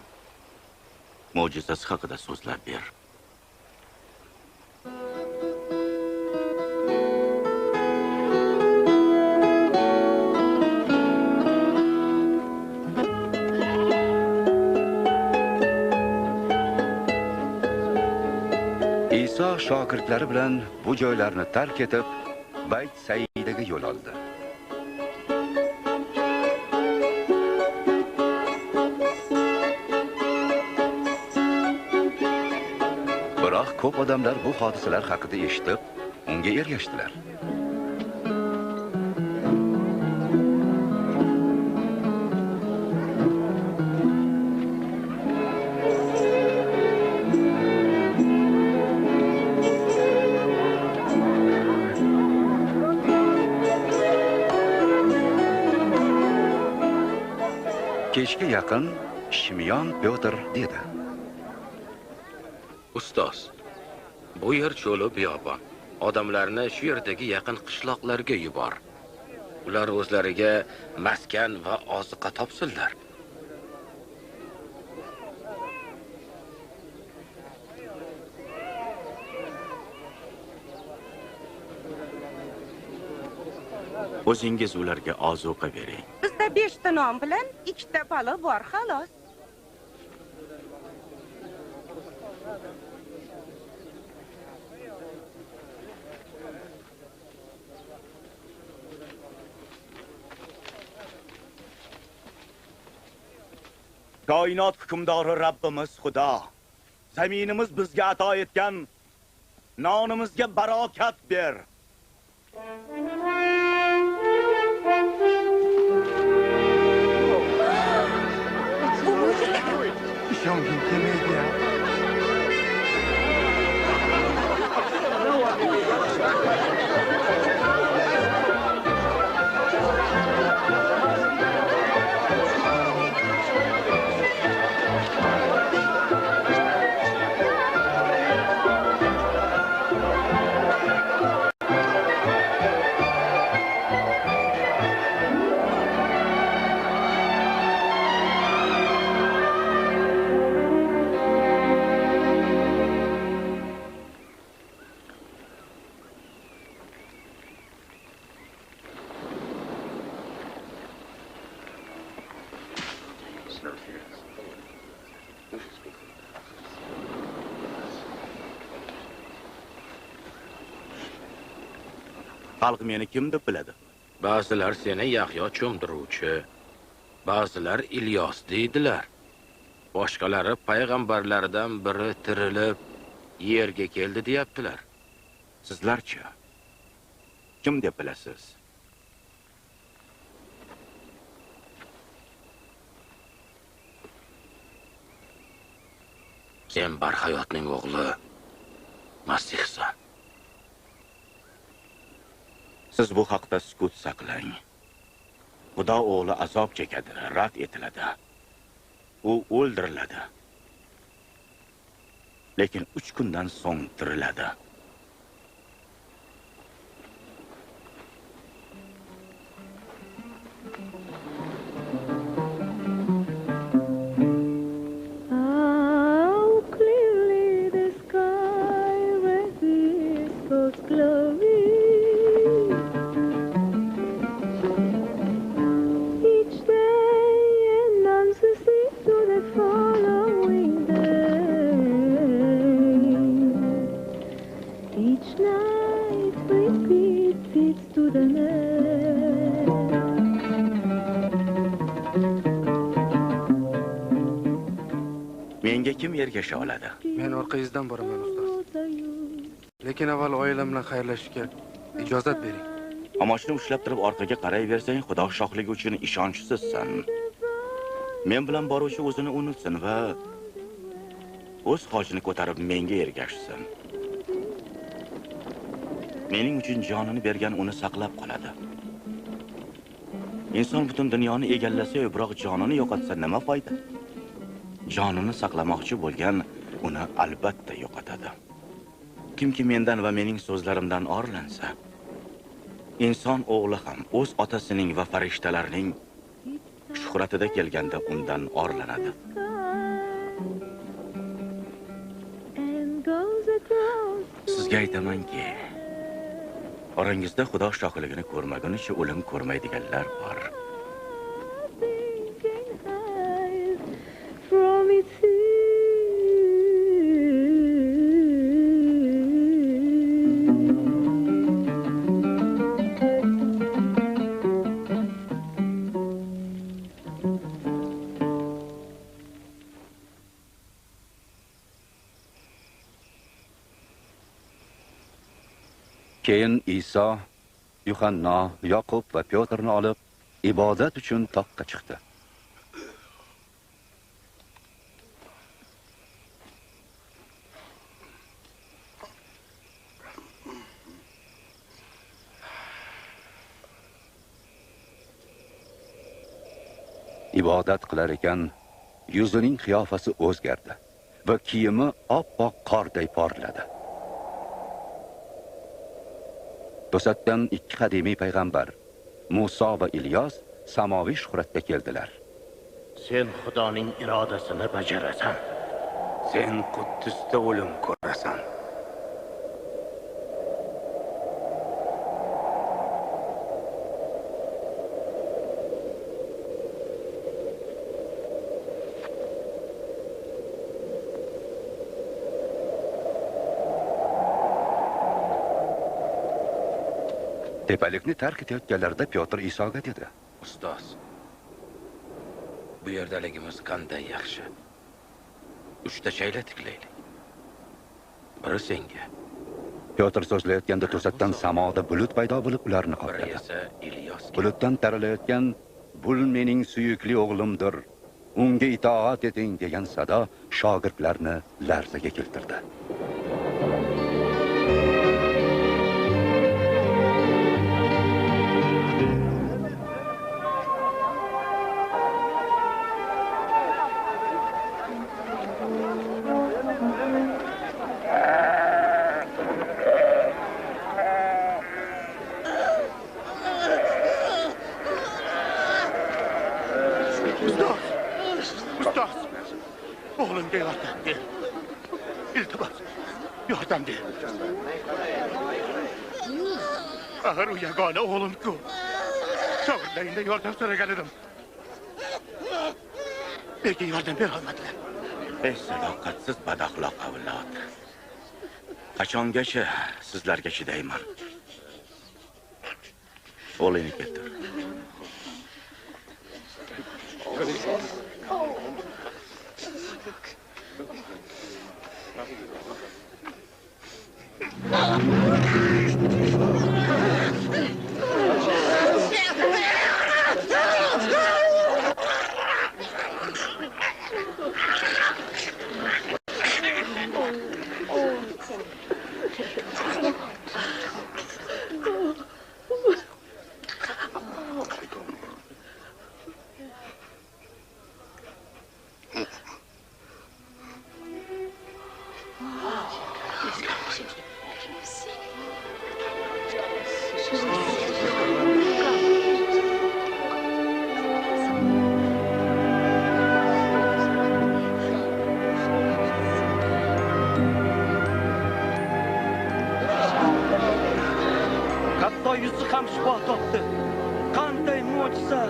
Speaker 11: mo'jizasi haqida so'zlab ber.
Speaker 1: Iso shogirdlari bilan bu joylarni tark etib, Bayt Saidaga yo'l oldi. Biroq ko'p odamlar bu hodisalar haqida eshitib, unga ergashdilar. Kechga yaqin Shimyon Pyotr dedi:
Speaker 14: Ustoz, bu yer cho'li biyobon. Odamlarni shu yerdagi yaqin qishloqlarga yubor. Ular o'zlariga maskan va oziqa topsinlar.
Speaker 11: O'zingiz ularga ozuqa bering.
Speaker 4: Bizda 5 ta non bilan 2 ta baliq bor, xolos.
Speaker 11: Koinot hukmdori Rabbimiz Xudo, zaminimiz bizga ato etgan nonimizga barokat ber.
Speaker 7: ishongim kelmaydi.
Speaker 11: Xalq meni kim deb biladi?
Speaker 14: Ba'zilar seni Yahyo cho'mdiruvchi, ba'zilar Ilyos deydilar. Boshqalari payg'ambarlardan biri tirilib yerga keldi deyaptilar.
Speaker 11: Sizlarchi kim deb bilasiz?
Speaker 14: Sen barhayotning o'g'li Masihsan.
Speaker 11: Siz bu haqda sukut saqlang. Xudo o'g'li azob chekadi, rad etiladi. U o'ldiriladi. Lekin 3 kundan so'ng tiriladi.
Speaker 15: Each day an answer seems to the
Speaker 11: Menga kim ergasha oladi?
Speaker 12: Men orqangizdan boraman, ustoz. Lekin avval oilam bilan xayrlashishga ijozat bering.
Speaker 11: Omochni ushlab turib orqaga qarayversang, Xudo shohligi uchun ishonchsizsan. Men bilan boruvchi o'zini unutsin va o'z hojini ko'tarib menga ergashsin. Mening uchun jonini bergan uni saqlab qoladi. Inson butun dunyoni egallasa, biroq jonini yo'qotsa nima foyda? Jonini saqlamoqchi bo'lgan uni albatta yo'qotadi. Kimki mendan va mening so'zlarimdan orlansa, inson o'g'li ham o'z otasining va farishtalarning shuhratida kelganda undan orlanadi. Sizga aytamanki, orangizda Xudo shohligini ko'rmagunicha o'lim ko'rmaydiganlar bor.
Speaker 1: Keyin Iso, Yuhanna, Yoqub va Pyotrni olib ibodat uchun toqqa chiqdi. Ibodat qilar ekan, yuzining qiyofasi o'zgardi va kiyimi oppoq qorday porladi. To'satdan ikki qadimiy payg'ambar, Muso va Ilyos samoviy shuhratga keldilar.
Speaker 2: Sen Xudoning irodasini bajarasan.
Speaker 10: Sen Quddusda o'lim ko'rasan.
Speaker 1: Tepalikni tark etayotganlarida Pyotr Isoga dedi:
Speaker 14: Ustoz, bu yerdaligimiz qanday yaxshi. 3 ta chayla tiklaylik. Biri senga.
Speaker 1: Pyotr so'zlayotganda to'satdan samoda bulut paydo bo'lib ularni qopladi.
Speaker 14: Biri esa Ilyosga.
Speaker 1: Bulutdan taralayotgan "Bul mening suyukli o'g'limdir, unga itoat eting" degan sado shogirdlarni larzaga keltirdi.
Speaker 6: Axir u yagona o'g'lim-ku. Shogirdlaringdan yordam so'ragan edim. Lekin yordam bera olmadilar.
Speaker 11: Ey sadoqatsiz badaxloq avlod. Qachongacha sizlarga chidayman? O'g'lingni keltir.
Speaker 5: Hatto yuzi ham shifo topdi. Qanday mo'jiza!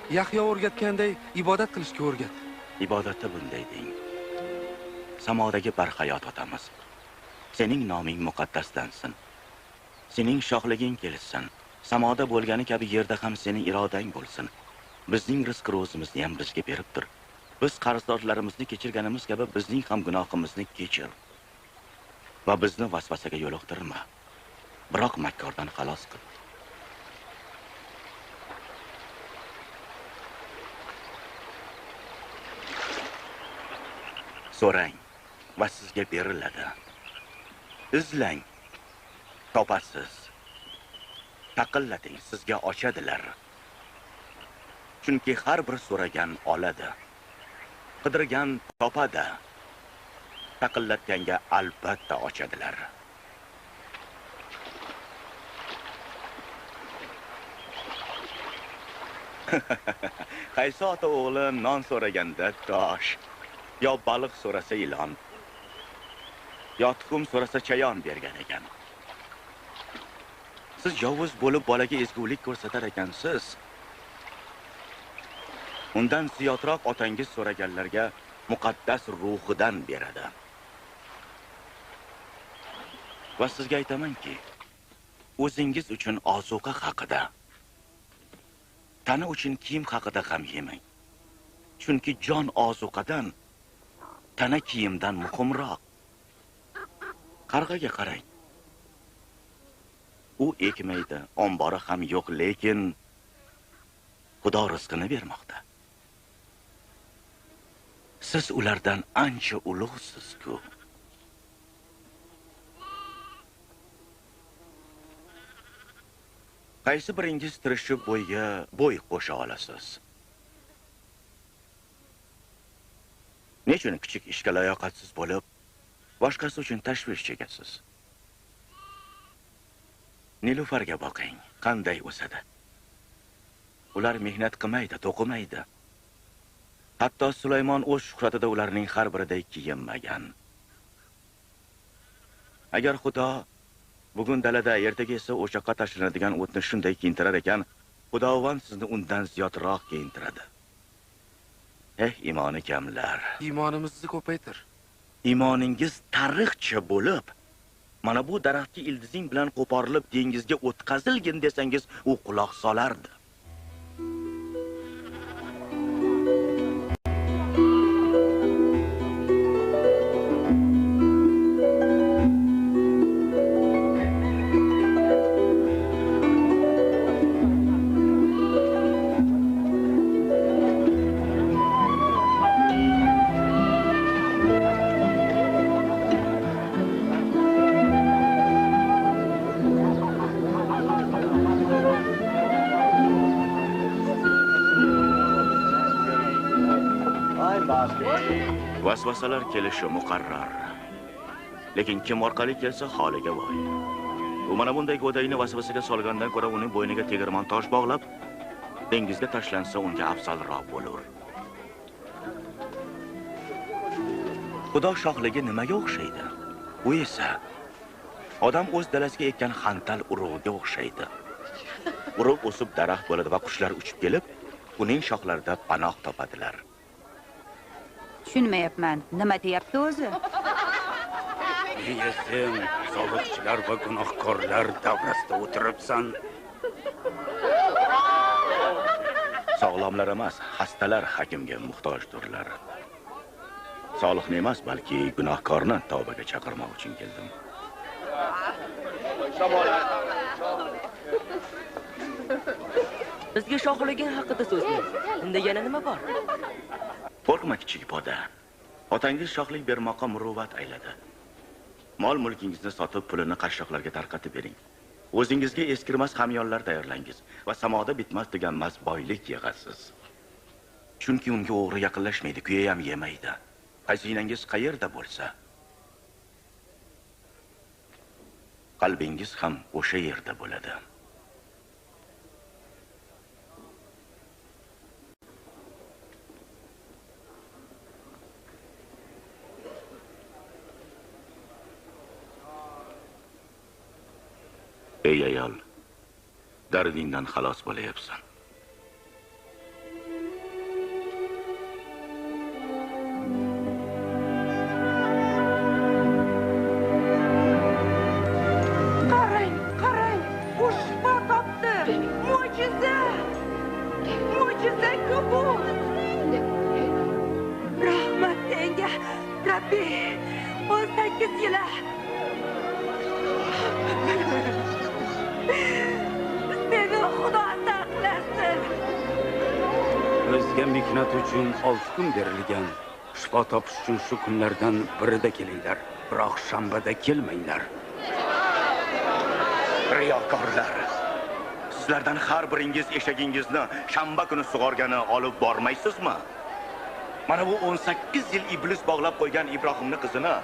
Speaker 12: Yahyo o'rgatganday ibodat qilishga o'rgat.
Speaker 11: Ibodatda bunday deng. Samodagi barhayot otamiz, sening noming muqaddaslansin. Sening shohliging kelsin. Samoda bo'lgani kabi yerda ham sening irodang bo'lsin. Bizning rizq ro'zimizni ham bizga berib tur. Biz qarzdorlarimizni kechirganimiz kabi bizning ham gunohimizni kechir. Va bizni vasvasaga yo'liqtirma. Biroq makkordan xalos qil. So'rang va sizga beriladi. Izlang, topasiz. Taqillating, sizga ochadilar. Chunki har bir so'ragan oladi. Qidirgan topadi. Taqillatganga albatta ochadilar. Qaysi ota o'g'li non so'raganda tosh, yo baliq so'rasa ilon, yo tuxum so'rasa chayon bergan ekan. Siz yovuz bo'lib bolaga ezgulik ko'rsatar ekansiz. Undan ziyodroq otangiz so'raganlarga muqaddas ruhidan beradi. Va sizga aytamanki, o'zingiz uchun ozuqa haqida, tana uchun kiyim haqida ham yemang. Chunki jon ozuqadan, tana kiyimdan muhimroq. Qarg'aga qarang. U ekmaydi, ombori ham yo'q, lekin Xudo rizqini bermoqda. Siz ulardan ancha ulug'siz-ku. Qaysi biringiz tirishib bo'yga bo'y qo'sha olasiz? Nechun kichik ishga layoqatsiz bo'lib, boshqasi uchun tashvish chekasiz? Nilufarga boqing, qanday o'sadi. Ular mehnat qilmaydi, to'qimaydi. Hatto Sulaymon o'z shuhratida ularning har biriday kiyinmagan. Agar Xudo bugun dalada, ertaga esa o'choqqa tashlanadigan o'tni shunday kiyintirar ekan, Xudovand sizni undan ziyodroq kiyintiradi. Imoni kamlar.
Speaker 12: Iymonimizni ko'paytir.
Speaker 11: Iymoningiz tarixcha bo'lib, mana bu daraxtga ildizing bilan qo'porilib dengizga o'tkazilgin desangiz, u quloq solardi. Vasvasalar kelishi muqarrar. Lekin kim orqali kelsa holiga voy. U mana bunday go'dayni vasvasaga solgandan ko'ra uning bo'yniga tegirmon tosh bog'lab, dengizga tashlansa unga afzalroq bo'lar. Xudo shohligi nimaga o'xshaydi? U esa odam o'z dalasiga ekkan xantal urug'iga o'xshaydi. Urug' o'sib daraxt bo'ladi va qushlar uchib kelib, uning shoxlarida panoh topadilar.
Speaker 15: Tushunmayapman. Nima deyapti o'zi?
Speaker 10: Nega sen soliqchilar va gunohkorlar davrasida o'tiribsan?
Speaker 11: Sog'lomlar emas, xastalar hakimga muhtojdirlar. Solihni emas, balki gunohkorni tavbaga chaqirmoq uchun keldim.
Speaker 8: Bizga shohliging haqida so'zlaymiz. Unda yana nima bor?
Speaker 11: Qo'rqma kichik poda. Otangiz shohlik bermoqqa muruvvat ayladi. Mol-mulkingizni sotib, pulini qashshoqlarga tarqatib bering. O'zingizga eskirmas hamyonlar tayyorlangiz va samoda bitmas tuganmas boylik yig'asiz. Chunki unga o'g'ri yaqinlashmaydi, kuya ham yemaydi. Xazinangiz qayerda bo'lsa, qalbingiz ham o'sha yerda bo'ladi. Ey ayol, dardingdan xalos bo'layapsan.
Speaker 15: 18 yil. Seni Xudo saqlasin.
Speaker 10: Bizga mehnat uchun 6 kun berilgan. Shifo topish uchun shu kunlardan birida kelinglar, biroq shanbada kelmanglar.
Speaker 11: Riyokorlar. Sizlardan har biringiz eshagingizni shanba kuni sug'organi olib bormaysizmi? Mana bu 18 yil iblis bog'lab qo'ygan Ibrohimning qizini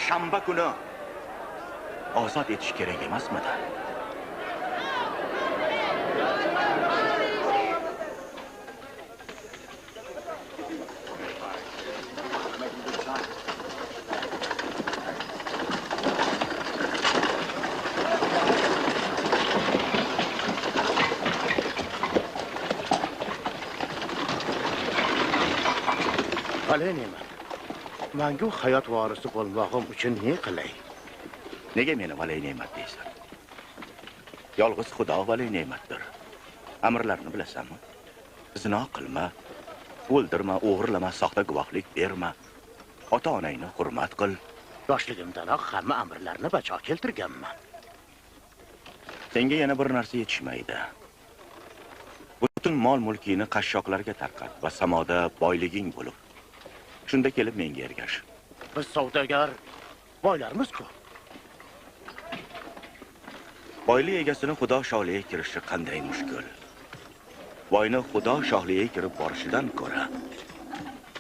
Speaker 11: shanba kuni ozod etish kerak emasmidi?
Speaker 2: Qalay ne'mat. Mangu hayot vorisi bo'lmog'im uchun ne qilay?
Speaker 11: Nega meni valay ne'mat deysan? Yolg'iz Xudo valay ne'matdir. Amrlarni bilasanmi? Zino qilma, o'ldirma, o'g'irlama, soxta guvohlik berma. Ota-onangni hurmat qil.
Speaker 2: Yoshligimdanoq hamma amrlarni bajo keltirganman.
Speaker 11: Senga yana bir narsa yetishmaydi. Butun mol-mulkingni qashshoqlarga tarqat va samoda boyliging bo'lib. Shunda kelib menga ergash.
Speaker 2: Biz savdogar boylarmiz-ku.
Speaker 11: Boylik egasini Xudo shohligiga kirishi qanday mushkul. Boyni Xudo shohligiga kirib borishidan ko'ra,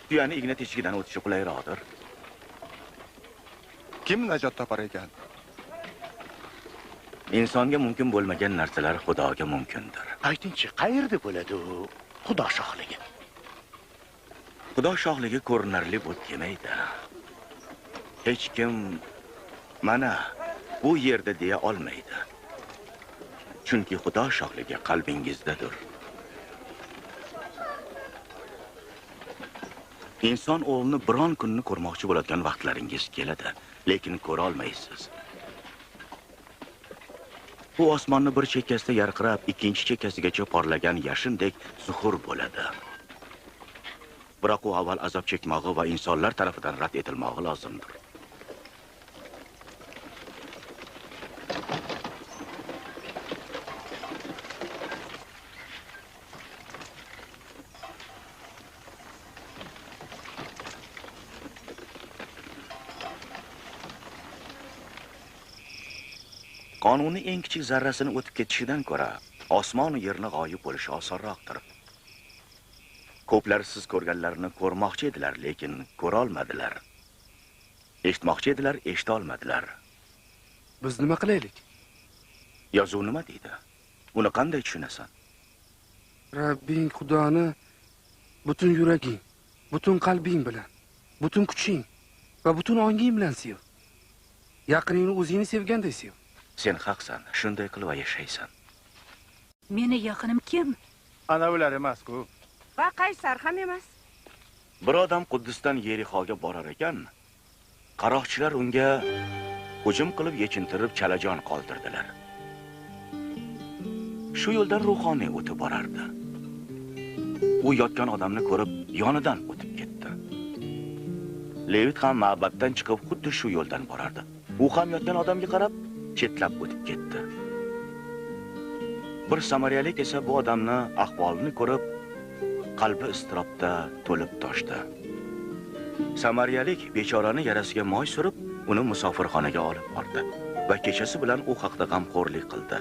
Speaker 11: tuyani igna teshigidan o'tishi qulayroqdir.
Speaker 7: Kim najot topar ekan?
Speaker 11: Insonga mumkin bo'lmagan narsalar Xudoga mumkindir.
Speaker 2: Aytingchi, qayerda bo'ladi u Xudo shohligi?
Speaker 11: Xudo shohligi ko'rinarli bo'lib kelmaydi. Hech kim mana bu yerda deya olmaydi. Chunki Xudo shohligi qalbingizdadir. Inson o'g'lini biron kunni ko'rmoqchi bo'ladigan vaqtlaringiz keladi, lekin ko'ra olmaysiz. Bu osmonni bir chekkasida yarqirab, ikkinchi chekkasigacha porlagan yashindek zuhur bo'ladi. Biroq u avval azob chekmog'i va insonlar tarafidan rad etilmog'i lozimdir. Qonunning eng kichik zarrasini o'tib ketishidan ko'ra, osmon va yerni g'oyib bo'lishi osonroqdir. Ko'plar siz ko'rganlarni ko'rmoqchi edilar, lekin ko'ra olmadilar. Eshitmoqchi edilar, eshita olmadilar.
Speaker 12: Biz nima qilaylik?
Speaker 11: Yozuv nima deydi? Uni qanday tushunasan?
Speaker 12: Rabbing Xudoni butun yuraging, butun qalbing bilan, butun kuching va butun onging bilan sev. Yaqiningni o'zingni sevganday sev.
Speaker 11: Sen haqsan, shunday qilib yashaysan.
Speaker 15: Meni yaqinim kim?
Speaker 7: Ana ular emas-ku.
Speaker 15: Va Qaysar ham emas.
Speaker 11: Bir odam Quddusdan Yerixoga borar ekan, qaroqchilar unga hujum qilib yechintirib chalajon qoldirdilar. Shu yo'ldan ruhoniy o'tib borardi. U yotgan odamni ko'rib, yonidan o'tib ketdi. Levit ham ma'batdan chiqib xuddi shu yo'ldan borardi. U ham yotgan odamga qarab, chetlab o'tib ketdi. Bir samariyalik esa bu odamni ahvolini ko'rib, qalbi iztirobda to'lib toshdi. Samariyalik bechorani yarasiga moy surib, uni musofirxonaga olib bordi va kechasi bilan u haqda g'amxo'rlik qildi.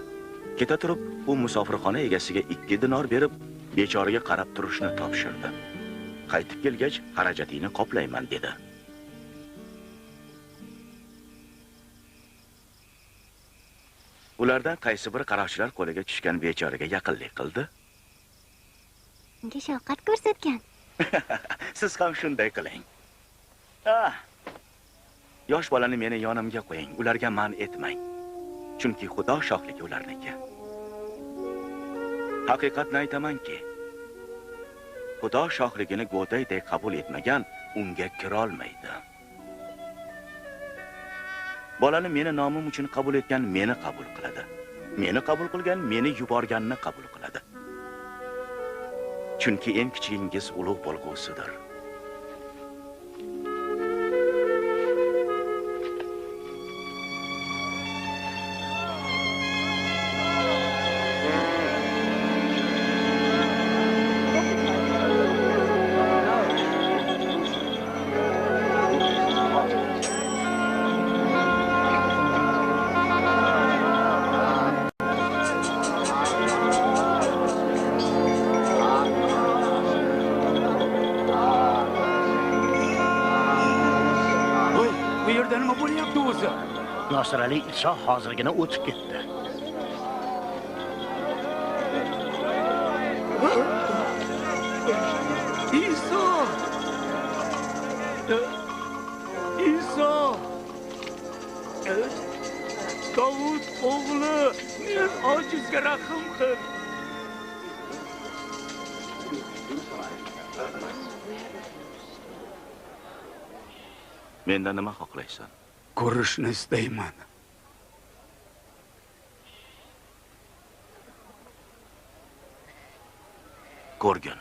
Speaker 11: Keta turib, u musofirxona egasiga 2 dinor berib, bechoraga qarab turishni topshirdi. Qaytib kelgach, xarajatingni qoplayman dedi. Ulardan qaysi bir qaroqchilar qo'liga tushgan bechoraga yaqinlik qildi?
Speaker 13: Unga shafqat ko'rsatgan.
Speaker 11: Siz ham shunday qiling. Yosh bolani meni yonimga qo'ying, ularga man etmang. Chunki Xudo shohligi ularniki. Haqiqatni aytamanki, Xudo shohligini go'daydek qabul etmagan unga kira olmaydi. Bolani meni nomim uchun qabul etgan meni qabul qiladi. Meni qabul qilgan meni yuborganini qabul qiladi. Chunki eng kichigingiz ulug' bo'lg'usidir.
Speaker 5: yerda nima bo'lyapti o'zi?
Speaker 2: Nosirali Iso hozirgina o'tib ketdi.
Speaker 5: Iso! Iso! Davud o'g'li, men ojizga rahim qil.
Speaker 11: Mendan nima xohlaysan?
Speaker 5: Ko'rishni istayman.
Speaker 11: Ko'rgin.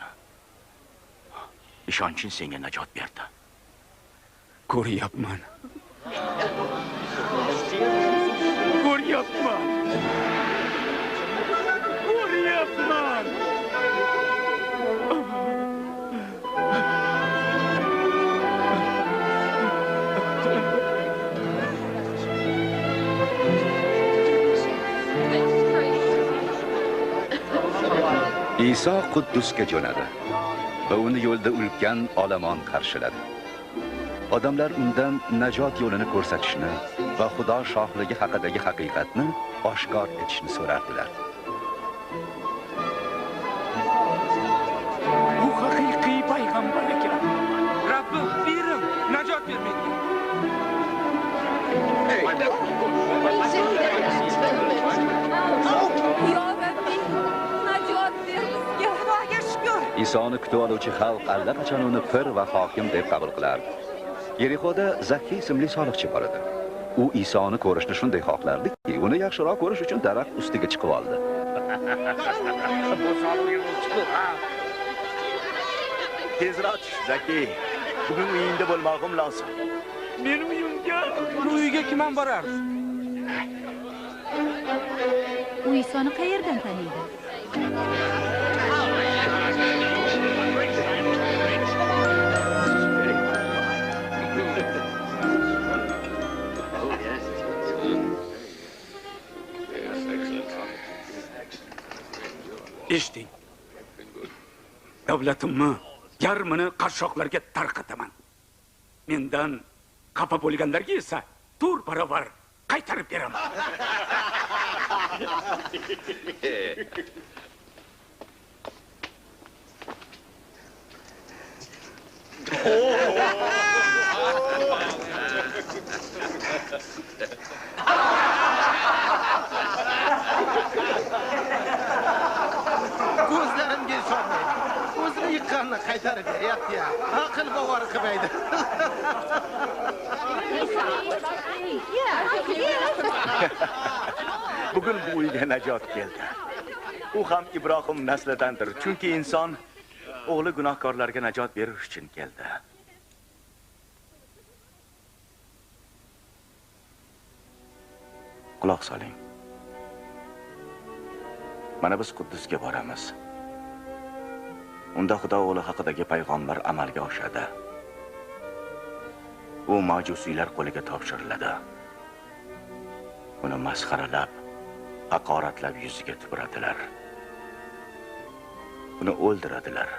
Speaker 11: Ishonching senga najot berdi.
Speaker 5: Ko'ryapman. Ko'ryapman. Ko'ryapman.
Speaker 1: Iso Quddusga jo'nadi va uni yo'lda ulkan olomon qarshiladi. Odamlar undan najot yo'lini ko'rsatishni va Xudo shohligi haqidagi haqiqatni oshkor etishni so'rardilar.
Speaker 5: Bu haqiqiy payg'ambar ekan. Rabbim, berim, najot ber menga.
Speaker 1: Isoni kutib oluvchi xalq allaqachon uni pir va hokim deb qabul qilardi. Yerixoda Zakkiy ismli soliqchi bor edi. U Isoni ko'rishni shunday xohlardiki, uni yaxshiroq ko'rish uchun daraxt ustiga chiqib oldi.
Speaker 11: Tezroq Zakkiy. Bugun uyingda bo'lmog'im lozim.
Speaker 5: Mening uyimga,
Speaker 12: bu uyga kim ham borardi?
Speaker 15: U Isoni qayerdan taniydi?
Speaker 5: Eshiting. Davlatimni yarmini qashshoqlarga tarqataman. Mendan xafa bo'lganlarga esa to'rt barobar qaytarib beraman.
Speaker 16: Ko'zlarimga ishonmaydi. O'zini yiqqanini qaytarib beryapti-ya. Aql bovar qilmaydi.
Speaker 11: Bugun bu uyga najot keldi. U ham Ibrohim naslidandir. Chunki inson o'g'li gunohkorlarga najot berish uchun keldi. Quloq soling. Mana biz Quddusga boramiz. Unda Xudo o'g'li haqidagi payg'ambar amalga oshadi. U majusiylar qo'liga topshiriladi. Uni masxaralab, haqoratlab yuziga tupuradilar. Uni o'ldiradilar.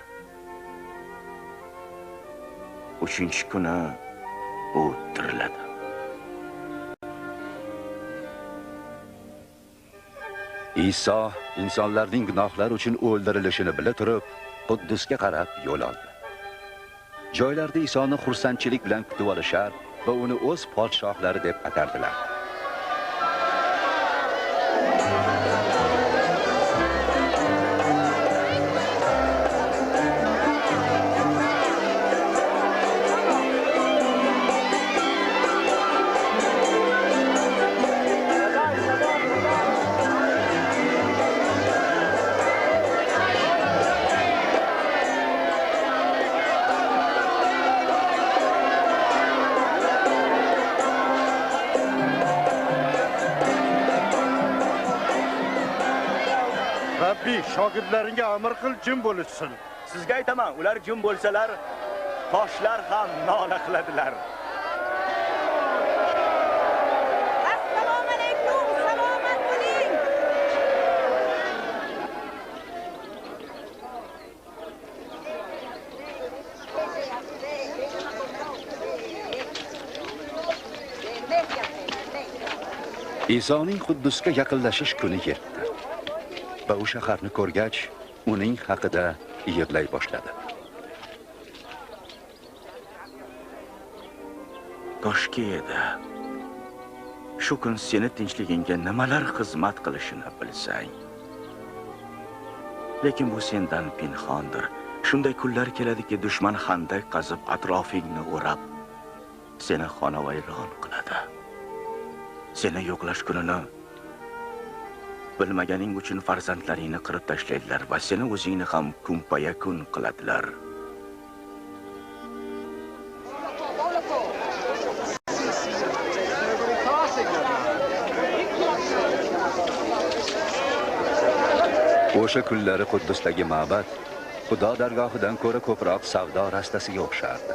Speaker 11: 3-kuni u tiriladi.
Speaker 1: Iso insonlarning gunohlari uchun o'ldirilishini bila turib, Quddusga qarab yo'l oldi. Joylarda Isoni xursandchilik bilan kutib olishar va uni o'z podshohlari deb atardilar.
Speaker 6: Shogirdlaringga amr qil, jim bo'lishsin.
Speaker 11: Sizga aytaman, ular jim bo'lsalar, toshlar ham nola qiladilar.
Speaker 15: Assalomu alaykum, salomat bo'ling.
Speaker 1: Isoning Quddusga yaqinlashish kuni yetdi. Va u shaharni ko'rgach, uning haqida yig'lay boshladi.
Speaker 11: Koshki edi. Shu kun seni tinchligingga nimalar xizmat qilishini bilsang. Lekin bu sendan pinhondir. Shunday kunlar keladiki, dushman xandak qazib atrofingni o'rab, seni xonavayron qiladi. Seni yo'qlash kunini bilmaganing uchun farzandlaringni qirib tashlaydilar va seni o'zingni ham kunpayakun qiladilar.
Speaker 1: O'sha kunlari Quddusdagi ma'bad Xudo dargohidan ko'ra ko'proq savdo rastasiga o'xshardi.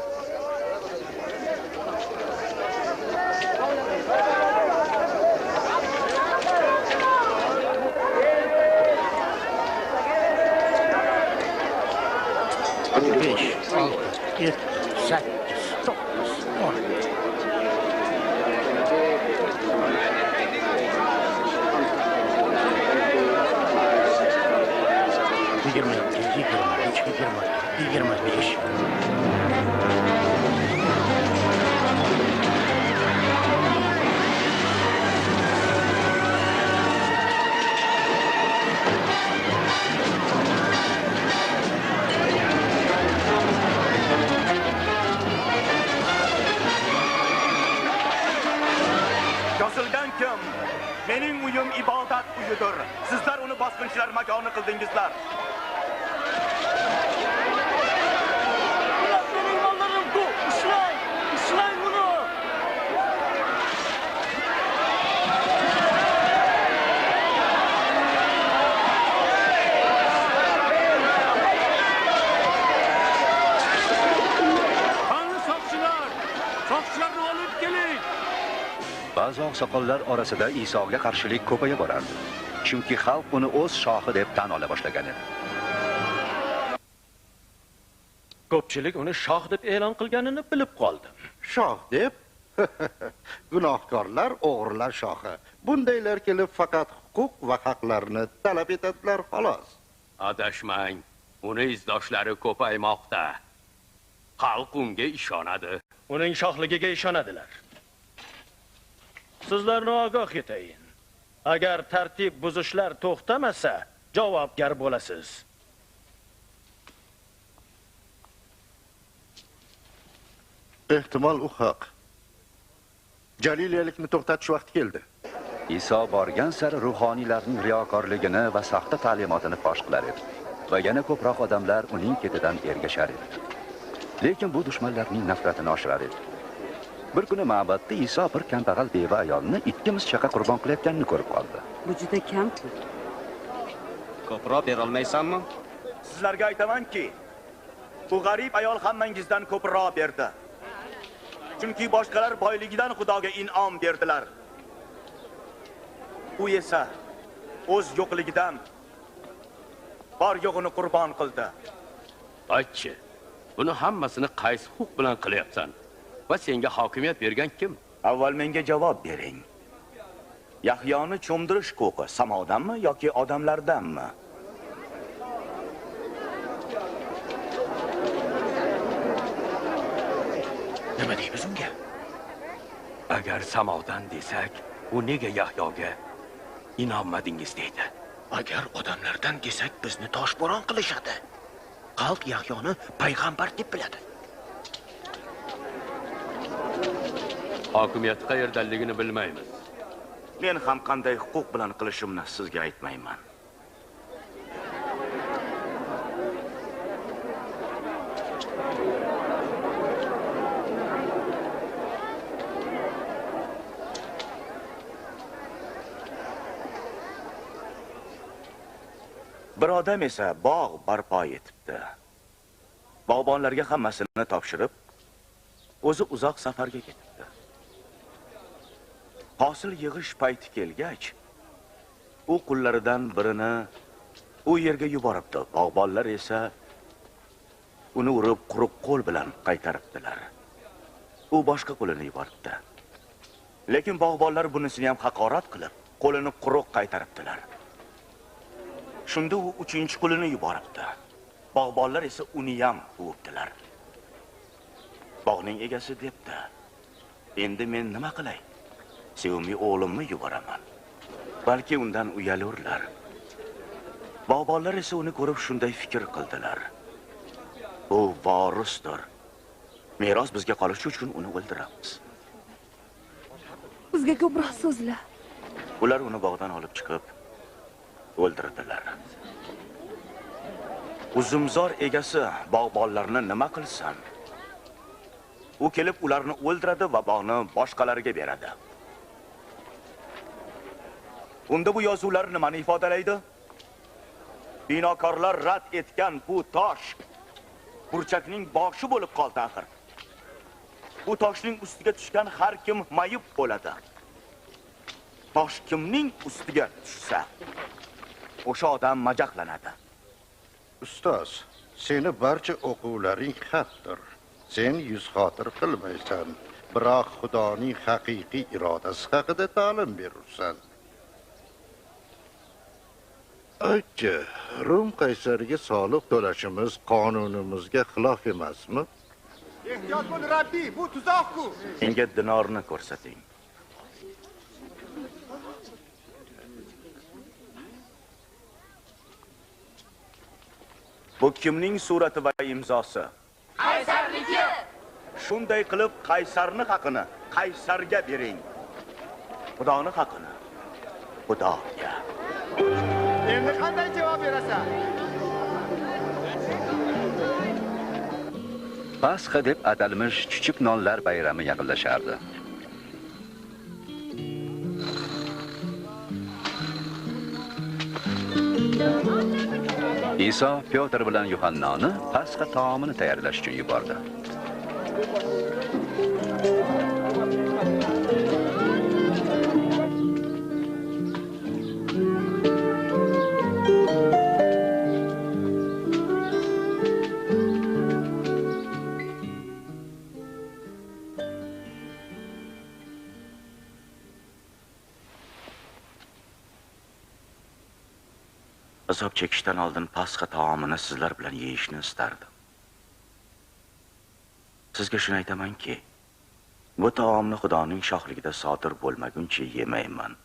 Speaker 11: Yozilgan kim? Mening uyim ibodat uyidir. Sizlar uni bosqinchilar makoni qildingizlar.
Speaker 16: Mening mollarim-ku, ishlang uni.
Speaker 9: Qani soqchilarni olib keling.
Speaker 1: Ba'zi oqsoqollar orasida Isoga qarshilik ko'paya borardi. Chunki xalq uni o'z shohi deb tan ola boshlagan edi.
Speaker 2: Ko'pchilik uni shoh deb e'lon qilganini bilib qoldi.
Speaker 16: Shoh deb? Gunohkorlar, o'g'rilar shohi. Bundaylar kelib faqat huquq va haqlarni talab etadilar xolos.
Speaker 14: Adashmang, uni izdoshlari ko'paymoqda. Xalq unga ishonadi.
Speaker 2: Uning shohligiga ishonadilar. Sizlarni ogoh etayin. Agar tartib buzishlar to'xtamasa, javobgar bo'lasiz.
Speaker 16: Ehtimol u haq. Jalilalikni to'xtatish vaqti keldi.
Speaker 1: Iso borgan sari ruhoniylarning riyokorligini va saxta ta'limotini fosh qilar edi. Va yana ko'proq odamlar uning ketidan ergashar edi. Lekin bu dushmanlarning nafratini oshirar edi. Bir kuni ma'badda Iso bir kambag'al beva ayolni ikki mischaqa qurbon qilayotganini ko'rib qoldi.
Speaker 3: Bu juda kam-ku.
Speaker 10: Ko'proq bera olmaysanmi?
Speaker 11: Sizlarga aytamanki, bu g'arib ayol hammangizdan ko'proq berdi. Chunki boshqalar boyligidan Xudoga in'om berdilar. U esa o'z yo'qligidan bor yo'g'ini qurbon qildi.
Speaker 14: Aytchi, buni hammasini qaysi huquq bilan qilyapsan? Va senga hokimiyat bergan kim?
Speaker 11: Avval menga javob bering. Yahyoni cho'mdirish huquqi samodanmi yoki odamlardanmi?
Speaker 2: Nima deymiz unga?
Speaker 14: Agar samodan desak, u nega Yahyoga inonmadingiz deydi.
Speaker 2: Agar odamlardan desak, bizni toshbo'ron qilishadi. Xalq Yahyoni payg'ambar deb biladi.
Speaker 14: Hokimiyat qayerdaligini bilmaymiz.
Speaker 11: Men ham qanday huquq bilan qilishimni sizga aytmayman. Bir odam esa bog' barpo etibdi. Bog'bonlarga hammasini topshirib, o'zi uzoq safarga ketibdi. Hosil yig'ish payti kelgach, u qullaridan birini u yerga yuboribdi. Bog'bonlar esa uni urib quruq qo'l bilan qaytaribdilar. U boshqa qo'lini yuboribdi. Lekin bog'bonlar bunisini ham haqorat qilib, qo'lini quruq qaytaribdilar. Shunda u 3-qo'lini yuboribdi. Bog'bonlar esa uni ham quvibdilar. Bog'ning egasi debdi: "Endi men nima qilay? Sevimli o'g'limni yuboraman." Balki undan uyalurlar. Bog'bonlar esa uni ko'rib shunday fikr qildilar: "U vorisdir. Meros bizga qolishi uchun uni o'ldiramiz."
Speaker 4: Bizga ko'proq so'zla.
Speaker 11: Ular uni bog'dan olib chiqib o'ldirdilar. Uzumzor egasi bog'bonlarni nima qilsin? U kelib ularni o'ldiradi va bog'ni boshqalarga beradi. Unda bu yozuvlar nimani ifodalaydi? Binokorlar rad etgan bu tosh burchakning boshi bo'lib qoldi axir. Bu toshning ustiga tushgan har kim mayib bo'ladi. Tosh kimning ustiga tushsa, o'sha odam majaqlanadi.
Speaker 16: Ustoz, seni barcha o'quvlaring xatdir. Sen yuz xotir qilmaysan, biroq Xudoning haqiqiy irodasi haqida ta'lim berursan. Aytchi, Rum qaysariga soliq to'lashimiz qonunimizga xilof emasmi?
Speaker 6: Ehtiyot bo'l, Rabbiy, bu tuzoq-ku.
Speaker 11: Menga dinorni ko'rsating. Bu kimning surati va imzosi?
Speaker 15: Qaysarniki.
Speaker 11: Shunday qilib qaysarning haqini qaysarga bering. Xudoning haqini Xudoga.
Speaker 6: Endi qanday javob berasan?
Speaker 1: Pasxa deb atalmish chuchuk nonlar bayrami yaqinlashardi. Iso Pyotr bilan Yuhannoni Pasxa taomini tayyorlash uchun yubordi.
Speaker 11: Azob chekishdan oldin Pasxa taomini sizlar bilan yeyishni istardim. Sizga shuni aytamanki, bu taomni Xudoning shohligida sodir bo'lmaguncha yemayman.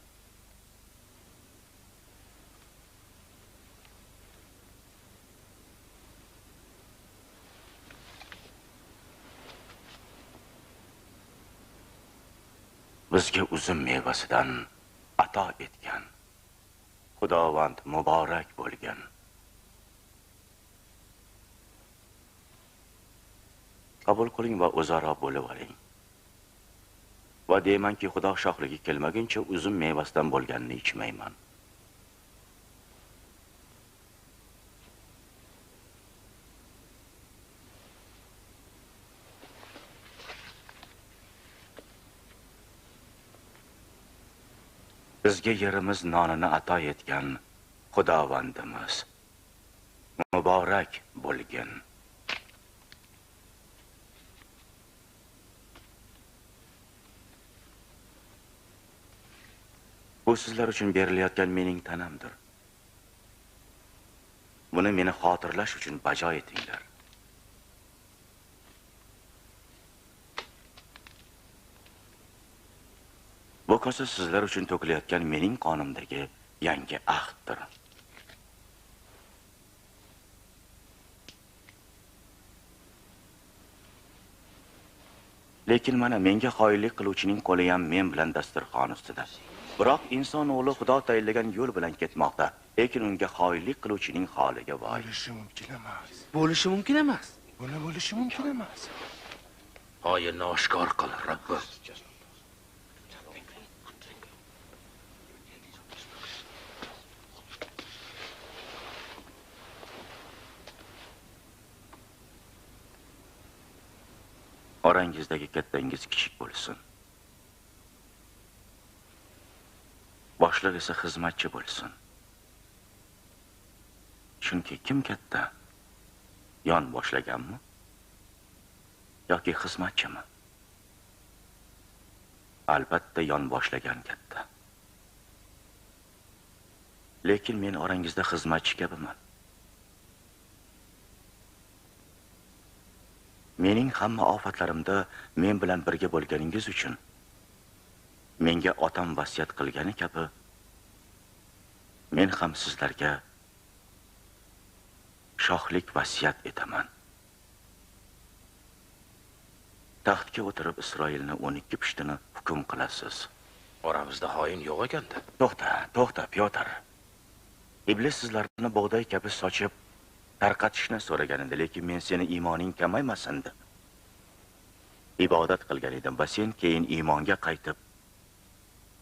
Speaker 11: Bizga uzum mevasidan ato etgan Xudovand muborak bo'lgan. Qabul qiling va o'zaro bo'lib oling. Va deymanki, Xudo shohligi kelmaguncha uzum mevasidan bo'lganini ichmayman. Bizga yerimiz nonini ato etgan Xudovandimiz muborak bo'lgin. Bu sizlar uchun berilayotgan mening tanamdir. Buni meni xotirlash uchun bajo etinglar. Bu kosa sizlar uchun to'kilayotgan mening qonimdagi yangi ahddir. Lekin mana menga qoyillik qiluvchining qo'li ham men bilan dasturxon ustida. Biroq inson o'g'li Xudo tayinlagan yo'l bilan ketmoqda. Lekin unga qoyillik qiluvchining holiga voy.
Speaker 6: Bo'lishi mumkin emas.
Speaker 12: Bo'lishi mumkin emas.
Speaker 6: Buni bo'lishi mumkin emas.
Speaker 14: Oyinni oshkor qil, Rabbim.
Speaker 11: Orangizdagi kattangiz kichik bo'lsin. Boshliq esa xizmatchi bo'lsin. Chunki kim katta? Yon boshlaganmi? Yoki xizmatchimi? albatta yon boshlagan katta. Lekin men orangizda xizmatchi kabiman. Mening hamma ofatlarimda men bilan birga bo'lganingiz uchun menga otam vasiyat qilgani kabi men ham sizlarga shohlik vasiyat etaman. Taxtga o'tirib Isroilni 12 pushtini hukm qilasiz.
Speaker 14: Oramizda xoin yo'q ekanda.
Speaker 11: To'xta, Pyotr. Iblis sizlarni bug'doy kabi sochib tarqatishni so'ragan edi, lekin men seni iymoning kamaymasin deb ibodat qilgan edim va sen keyin iymonga qaytib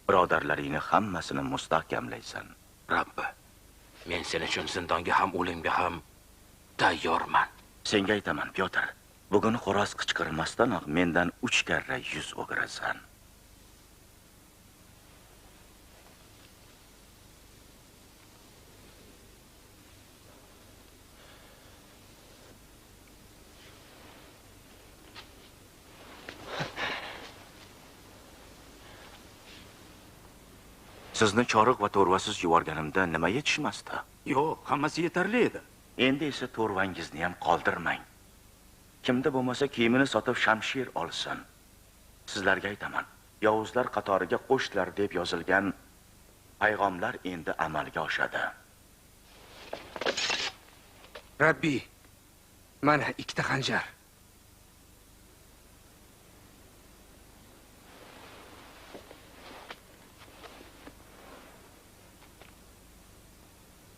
Speaker 11: birodarlaringni hammasini mustahkamlaysan.
Speaker 14: Rabbi, men sen uchun zindonga ham o'limga ham tayyorman.
Speaker 11: Senga aytaman, Pyotr, bugun xo'roz qichqirmasdanoq mendan 3 karra yuz o'girasan. Sizni choriq va to'rvasiz yuborganimda nima yetishmasdi?
Speaker 5: Yo'q, hammasi yetarli edi.
Speaker 11: Endi esa to'rvangizni ham qoldirmang. Kimda bo'lmasa kiyimini sotib shamshir olsin. Sizlarga aytaman, yovuzlar qatoriga qo'shdilar deb yozilgan payg'amlar endi amalga oshadi.
Speaker 12: Rabbiy, mana 2 ta xanjar.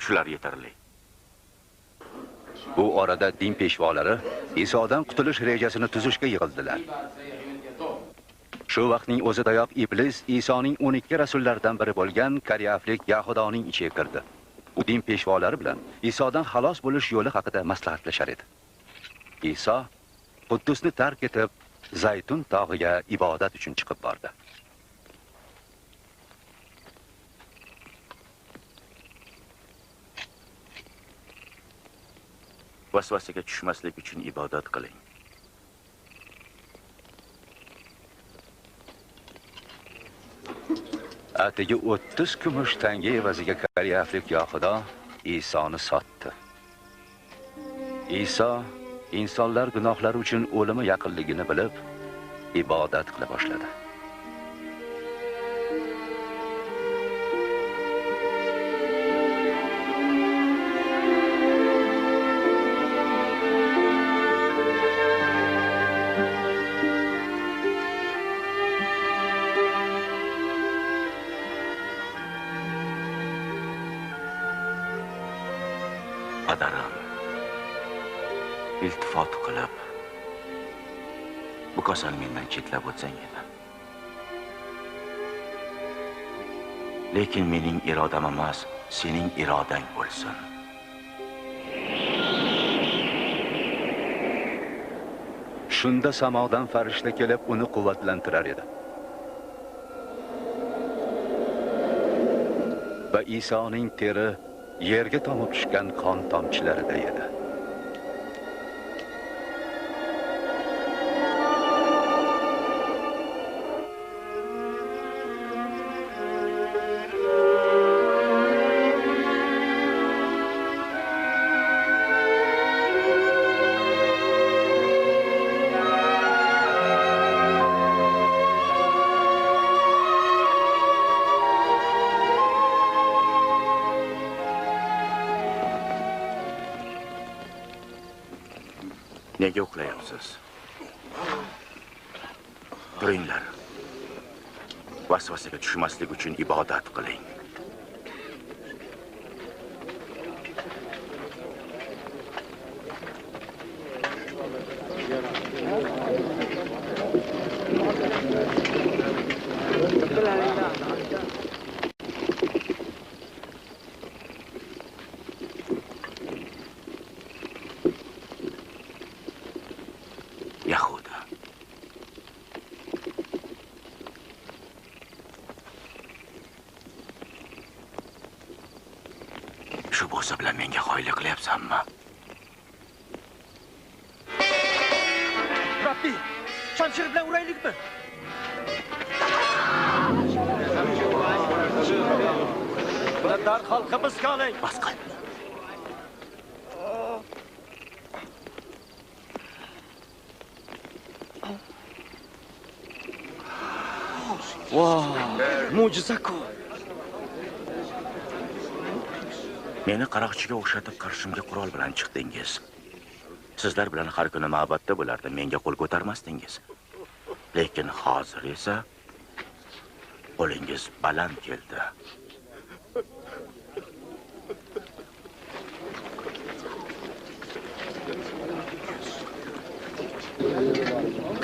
Speaker 11: Shular yetarli.
Speaker 1: Bu orada din peshvolari Isodan qutulish rejasini tuzishga yig'ildilar. Shu vaqtning o'zidayoq iblis Isoning 12 rasullaridan biri bo'lgan Karyaflik Yahudoning ichiga kirdi. U din peshvolari bilan Isodan xalos bo'lish yo'li haqida maslahatlashar edi. Iso Quddusni tark etib, Zaytun tog'iga ibodat uchun chiqib bordi.
Speaker 11: Vasvasaga tushmaslik uchun ibodat qiling.
Speaker 1: Atigi 30 kumush tanga evaziga Karyaflik Yahudo Isoni sotdi. Iso insonlar gunohlari uchun o'limi yaqinligini bilib, ibodat qila boshladi.
Speaker 11: Qadarim, iltifot qilib bu kosani mendan chetlab o'tsang edi. Lekin mening irodam emas, sening irodang bo'lsin.
Speaker 1: Shunda samodan farishta kelib uni quvvatlantirar edi. Va Isoning teri yerga tomib tushgan qon tomchilarida edi.
Speaker 11: Nega uxlayapsiz? Turinglar. Vasvasaga tushmaslik uchun ibodat qiling. Shu bo'lsa bilan menga xoylik qilyapsanmi?
Speaker 5: Rabbiy, shamshir bilan uraylikmi?
Speaker 2: darhol hibsga oling.
Speaker 11: Bas qil.
Speaker 2: Voy, mo'jiza-ku.
Speaker 11: Meni qaroqchiga o'xshatib qarshimga qurol bilan chiqdingiz. Sizlar bilan har kuni ma'batda bo'lardim, menga qo'l ko'tarmasdingiz. Lekin hozir esa qo'lingiz baland keldi.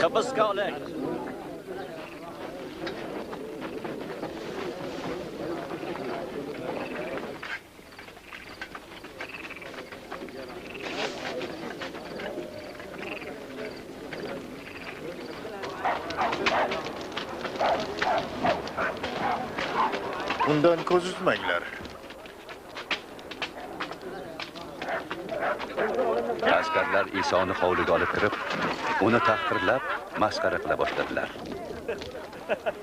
Speaker 2: Hibsga oling.
Speaker 6: Bundan ko'z uzmanglar.
Speaker 1: Askarlar Isoni hovliga olib kirib, uni tahqirlab, masxara qila boshladilar.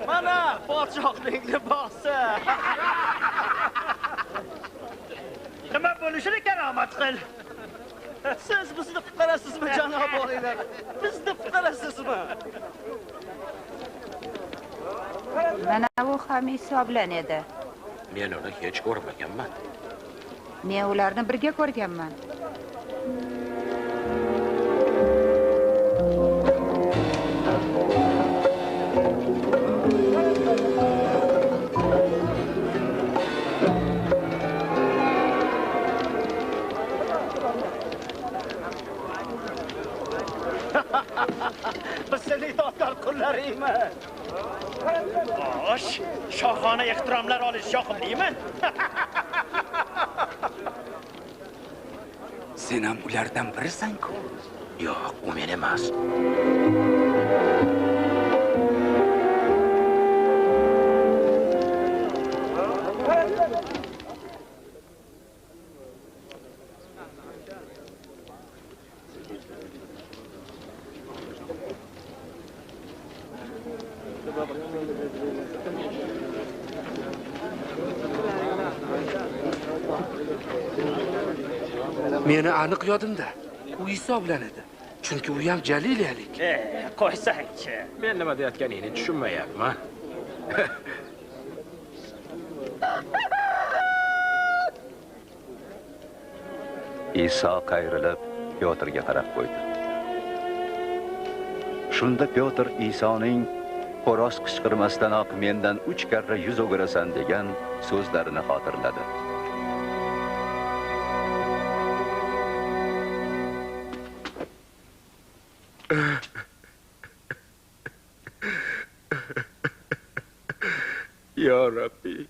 Speaker 2: Mana podshohning libosi.
Speaker 11: Nima bo'lishini karomat qil.
Speaker 2: Siz bizni qutqarasizmi, janob oliylar? Bizni qutqarasizmi?
Speaker 15: Mana u ham hisoblanadi.
Speaker 14: Men uni hech ko'rmaganman.
Speaker 15: Men ularni birga ko'rganman.
Speaker 2: Biz seni itoatkor qullaringmi? Xo'sh, shohona ehtiromlar olish yoqimlimi?
Speaker 5: Sen ham ulardan birisan-ku.
Speaker 14: Yo'q, u men emas.
Speaker 12: Meni aniq yodimda. U hisoblanadi. Chunki u ham jaliliyalik.
Speaker 2: Qo'ysang-chi.
Speaker 14: Men nima deyotganingni tushunmayapman.
Speaker 1: Iso qayrilib Pyotrga qarab qo'ydi. Shunda Pyotr Isoning xo'roz qichqirmasdanoq mendan 3 karra yuz o'girasan degan so'zlarini xotirladi.
Speaker 9: Ya Rabbi,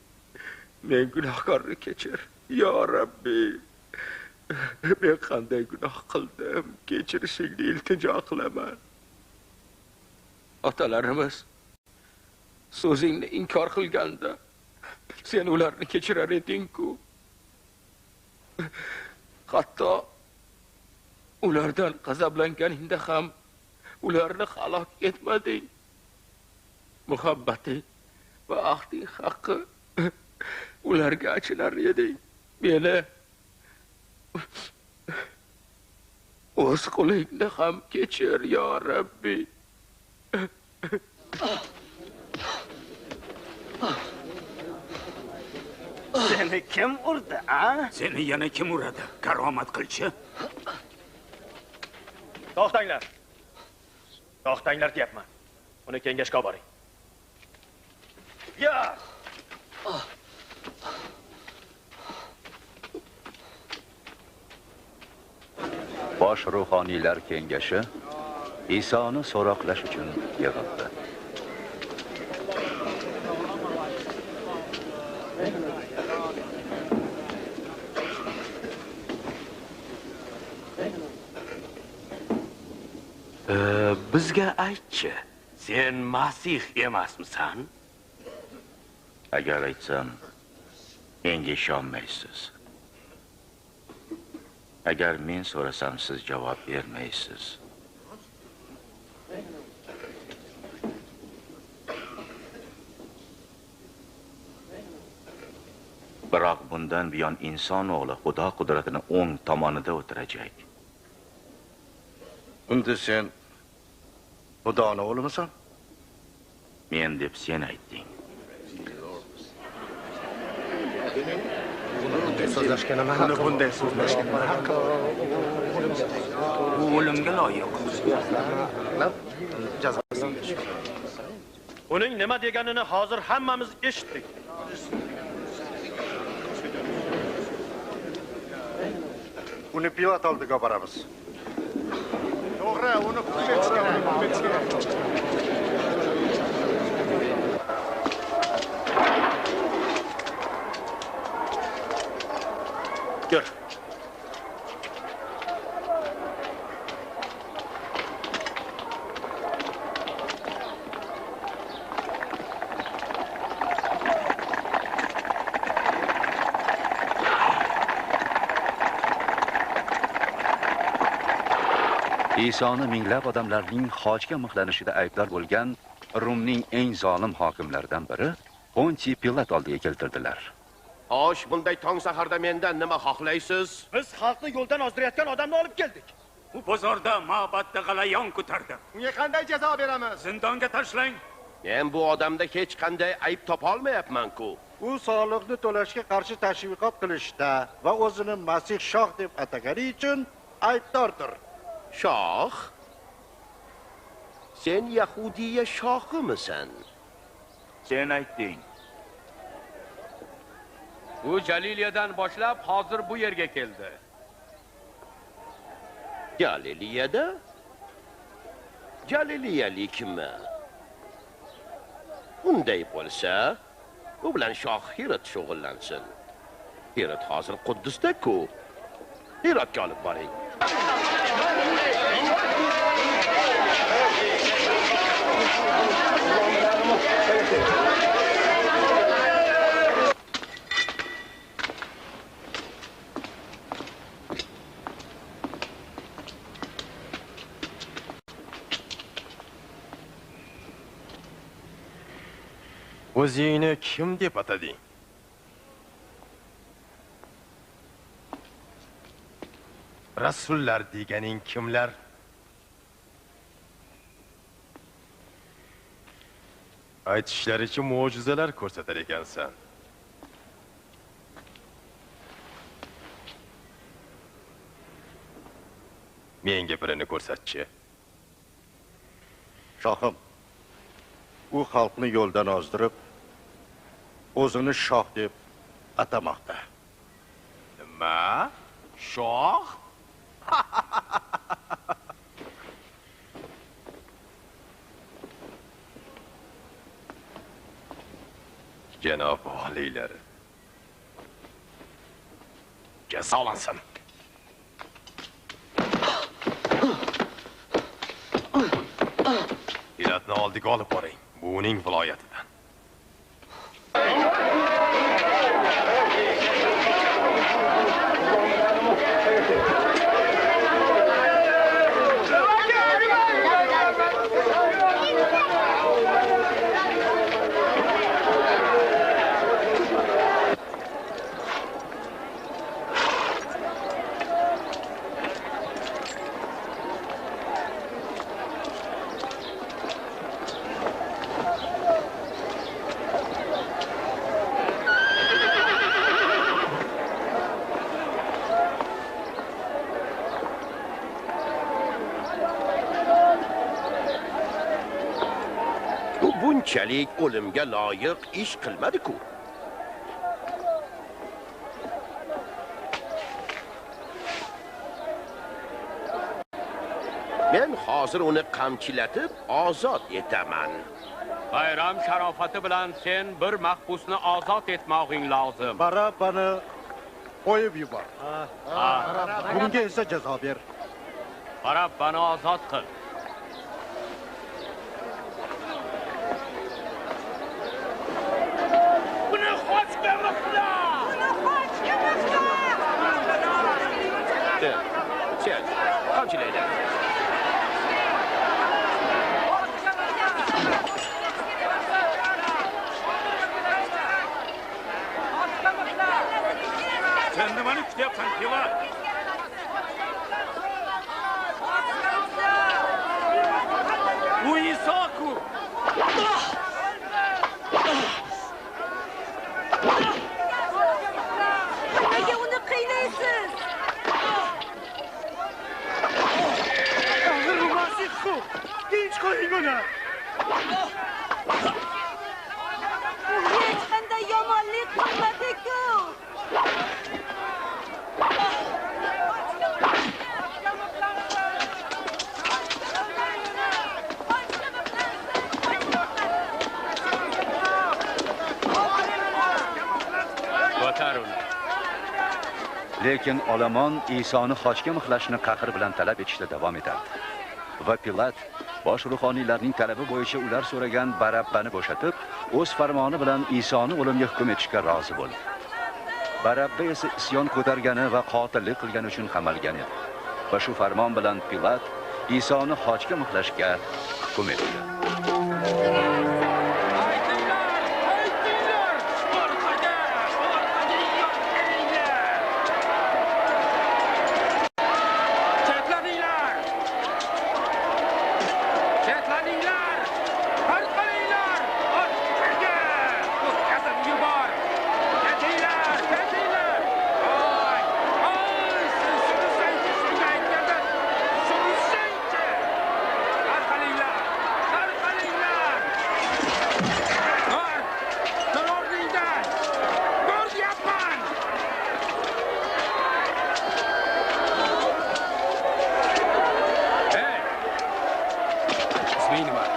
Speaker 9: men gunohkorni kechir. Ya Rabbi, men qanday gunoh qildim, kechirishingni iltijo qilaman. Otalarimiz so'zingni inkor qilganda sen ularni kechirar eding-ku. Hatto ulardan g'azablanganingda ham ularni halok etmading. Muhabbating va ahding haqqi ularga achinar eding. Meni o'z qo'lingda ham kechir, ya Rabbi.
Speaker 2: Seni kim urdi, a?
Speaker 5: Seni yana kim uradi? Karomat qilchi.
Speaker 2: To'xtanglar. To'xtanglar deyapman. Uni kengashga olib boring. Ya!
Speaker 1: Bosh ruhoniylar kengashi Isoni so'roqlash uchun yig'ildi.
Speaker 11: Bizga aytchi, sen Masih emasmisan? Agar aytsam, menga ishonmaysiz. Agar men so'rasam, siz javob bermaysiz. Biroq bundan buyon inson o'g'li Xudo qudratini o'ng tomonida o'tirajak.
Speaker 16: Unda sen Xudoning o'g'limisan?
Speaker 11: Men deb sen aytding.
Speaker 7: Bunday so'zlashgani
Speaker 5: Bu o'limga loyiq.
Speaker 2: Uning nima deganini hozir hammamiz eshitdik.
Speaker 16: Uni pivat oldiga boramiz.
Speaker 7: To'g'ri, uni kutish kerak.
Speaker 2: Yur.
Speaker 1: Isoni minglab odamlarning hojga mixlanishida aybdor bo'lgan Rumning eng zolim hokimlaridan biri Ponti Pilat oldiga keltirdilar.
Speaker 17: Xo'sh, bunday tong saharda mendan nima xohlaysiz?
Speaker 2: Biz xalqni yo'ldan ozdirayotgan odamni olib keldik.
Speaker 9: Bu bozorda ma'batda g'alayon ko'tardi.
Speaker 7: Unga qanday jazo beramiz?
Speaker 9: Zindonga tashlang.
Speaker 17: Men bu odamda hech qanday ayb topa olmayapman-ku.
Speaker 16: U soliqni to'lashga qarshi tashviqot qilishda va o'zini Masih shoh deb atagani uchun aybdordir.
Speaker 17: Shoh? Sen Yahudiya shohimisan?
Speaker 11: Sen aytding.
Speaker 10: U Galiliyadan boshlab hozir bu yerga keldi.
Speaker 17: Galiliyada? Galiliyalikmi? Unday bo'lsa, u bilan shoh Herod shug'ullansin. Herod hozir Quddusda-ku. Herodga olib boring.
Speaker 2: O'zingni kim deb atading? Rasullar deganing kimlar? Aytishlaricha mo'jizalar ko'rsatar ekansan. Menga birini ko'rsatchi.
Speaker 16: Shohim, u xalqni yo'ldan ozdirib, o'zini shoh deb atamoqda.
Speaker 2: Nima? Shoh? Janob valiylar, jazolansin. Pilatni oldiga olib boring. Bu uning viloyatidan.
Speaker 17: Bunchalik o'limga loyiq ish qilmadi-ku. Men hozir uni qamchilatib ozod etaman.
Speaker 10: Bayram sharofati bilan sen bir mahbusni ozod etmog'ing lozim.
Speaker 16: Barabbani qo'yib yubor. Bunga esa jazo ber.
Speaker 10: Barabbani ozod qil.
Speaker 17: Sen, qamchilaydi.
Speaker 6: Sen nimani kutyapsan, Pilat? Bu Iso-ku.
Speaker 4: Nega uni qiynaysiz?
Speaker 6: Og'ir Masih-ku. Tinch qo'ying uni.
Speaker 4: Hech qanday yomonlik qilmadi-ku.
Speaker 1: Lekin olomon Isoni xochga mixlashni qahr bilan talab etishda davom etardi. Va Pilat bosh ruhoniylarning talabi bo'yicha ular so'ragan Barabbani bo'shatib, o'z farmoni bilan Isoni o'limga hukm etishga rozi bo'ldi. Barabba esa isyon ko'targani va qotillik qilgani uchun qamalgan edi. Va shu farmon bilan Pilat Isoni xochga mixlashga hukm etdi.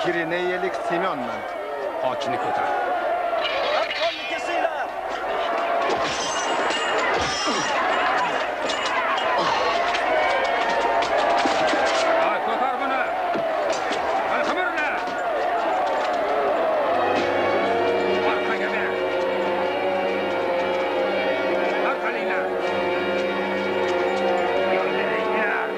Speaker 7: Kireneyelik Semyonman.
Speaker 10: Ochni ko'tar.
Speaker 11: Qo'lni kesinglar.
Speaker 10: Ko'tar buni. Qimirla. Orqaga ber. Orqalinglar. Yo'llayinglar.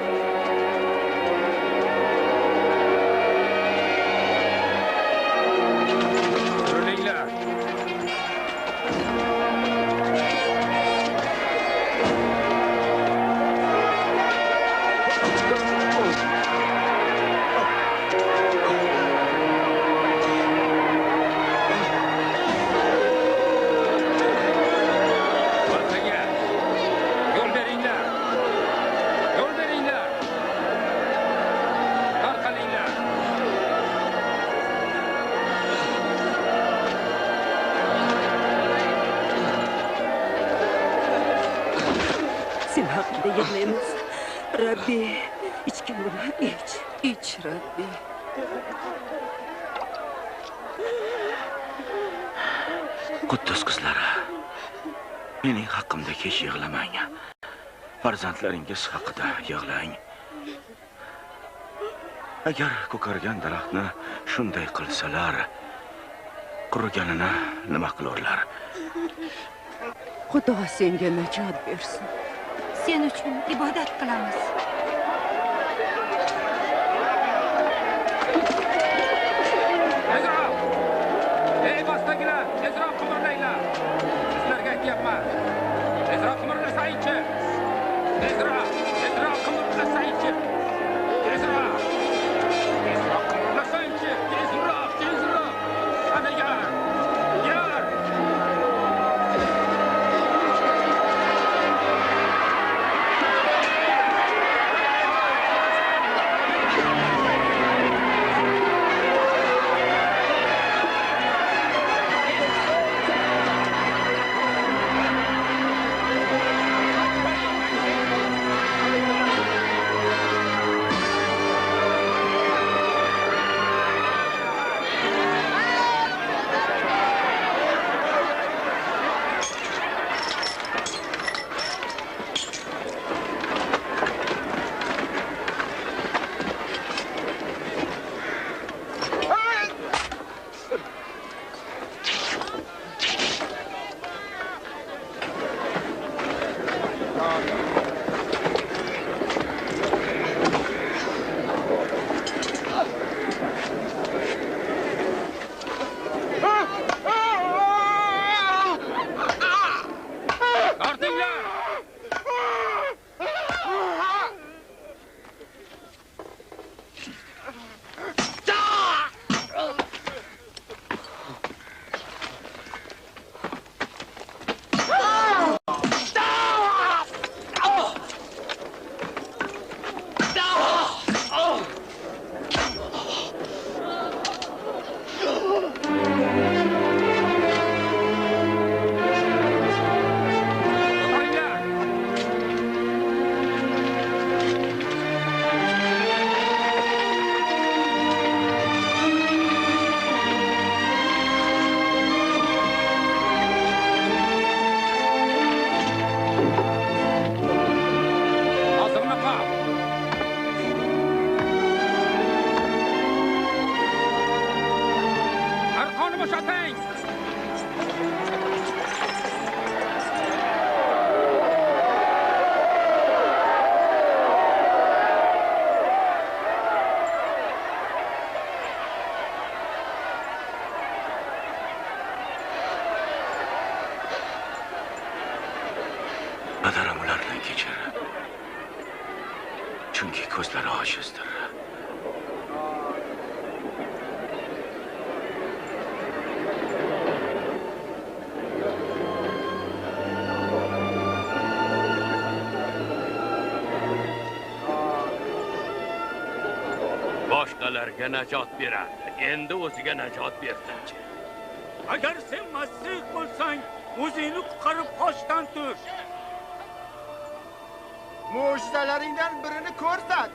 Speaker 4: Sen haqida yig'laymiz. Rabbi, ichgin buni, ich Rabbi.
Speaker 2: Quddus qizlari, mening haqqimda hech yig'lamang. Farzandlaringiz haqida yig'lang. Agar ko'kargan daraxtni shunday qilsalar, quriganini nima qilurlar?
Speaker 4: Xudo senga najot bersin.
Speaker 13: Sen uchun ibodat qilamiz.
Speaker 10: Ey boshdagilar, tezroq qimirlanglar. Sizlarga aytyapman. Tezroq qimirlasangchi. Tezroq qimirlasangchi. Tezroq qimirlasangchi. Tezroq. Ana yar.
Speaker 2: Padarim ularni kechir. Chunki ko'zlari ojizdir.
Speaker 17: Boshqalarga najot berardi. Endi o'ziga najot berdi.
Speaker 5: Agar sen Masih bo'lsang, o'zingni qutqarib qochdan tur.
Speaker 18: Mo'jizalaringdan birini ko'rsat.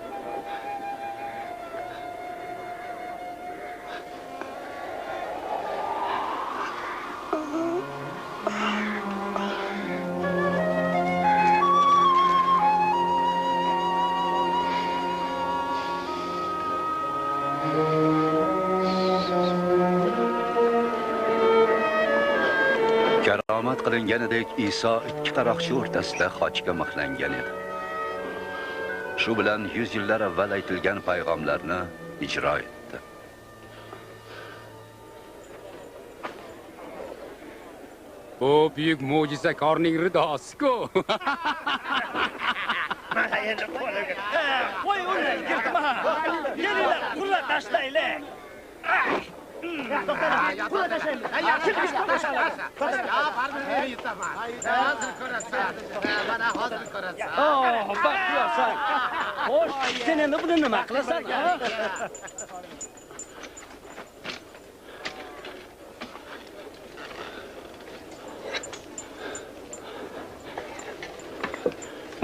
Speaker 1: Karomat qilinganidek Iso ikki qaroqchi o'rtasida xochga mixlangan edi. Shu bilan 100 yillar avval aytilgan payg'amlarni ijro etdi.
Speaker 10: Bu buyuk mo'jizakorning ridosi-ku.
Speaker 5: Mana endi qo'liga. Qo'y uni, yirtma. Kelinglar, qurla tashlaylar.
Speaker 8: Xo'sh, sen endi buni nima qilasan?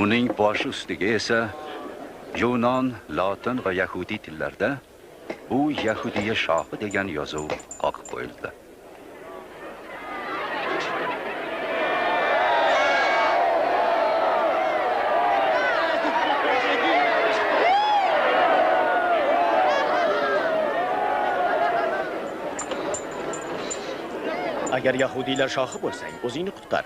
Speaker 1: Uning boshi ustiga esa Yunon, Lotin va Yahudiy tillarda bu Yahudiya shohi degan yozuv qoqib qo'yildi.
Speaker 11: Agar Yahudiylar shohi bo'lsang, o'zingni qutqar.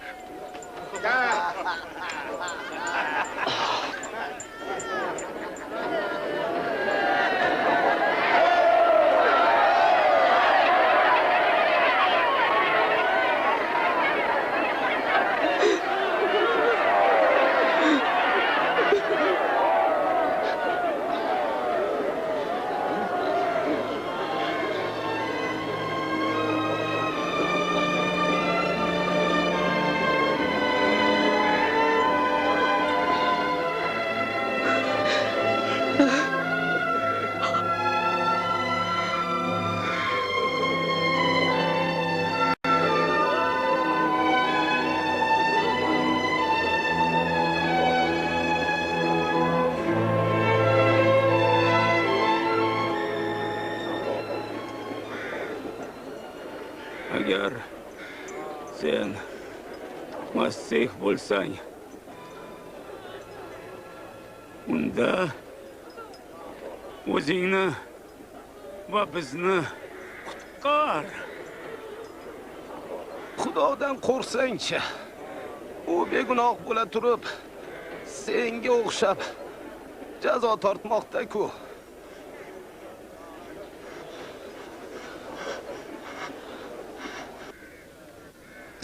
Speaker 5: Agar sen Masih bo'lsang, unda o'zingni va bizni qutqar.
Speaker 9: Xudodan qo'rsang-chi. U begunoh bo'la turib, senga o'xshab jazo tortmoqda-ku.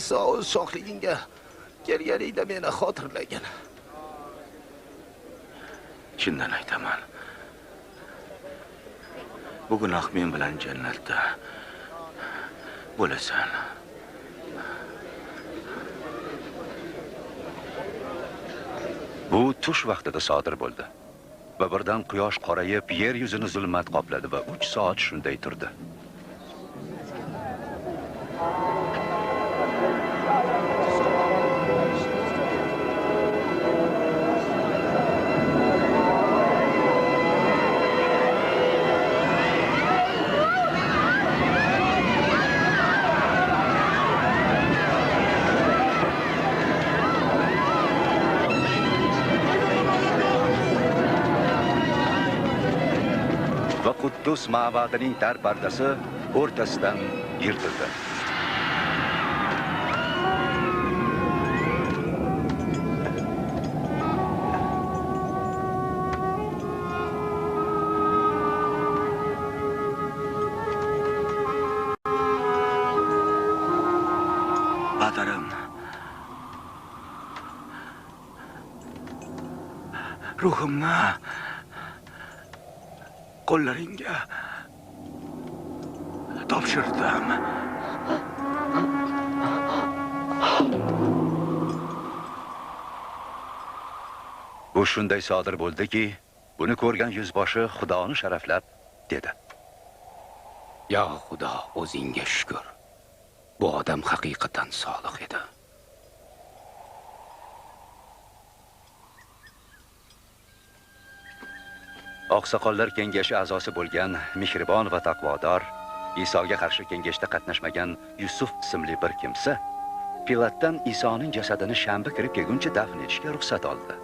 Speaker 9: Iso o'z shohligingga kelganingda meni xotirlagin.
Speaker 2: Chindan aytaman. Bu gunoh men bilan jannatda bo'lasan.
Speaker 1: Bu tush vaqtida sodir bo'ldi. Va birdan quyosh qorayib, yer yuzini zulmat qopladi va 3 soat shunday turdi. Quddus ma'badining tar pardasi o'rtasidan yirtildi.
Speaker 19: ruhimni qo'llaringga topshirdim.
Speaker 1: Bu shunday sodir bo'ldiki, buni ko'rgan yuzboshi Xudoni sharaflab dedi:
Speaker 10: "Ya Xudo, o'zingga shukr. Bu odam haqiqatan solih edi."
Speaker 1: Oqsoqollar kengashi a'zosi bo'lgan mehribon va taqvodor, Isoga qarshi kengashda qatnashmagan Yusuf ismli bir kimsa Pilatdan Isoning jasadini shanba kirib kelguncha dafn etishga ruxsat oldi.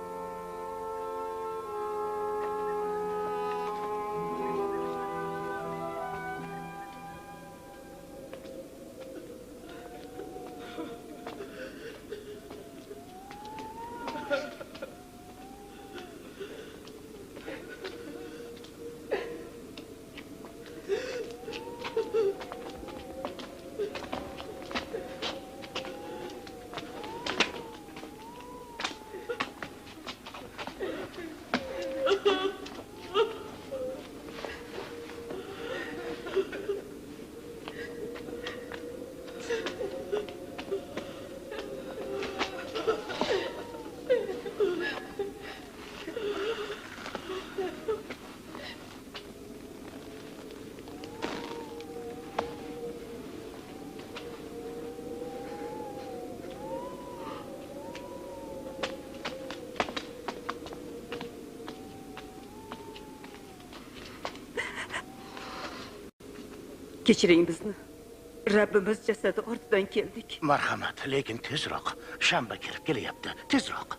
Speaker 3: Kechiring bizni. Rabbimiz jasadi ortidan keldik.
Speaker 2: Marhamat, lekin tezroq. Shanba kirib kelyapti. Tezroq.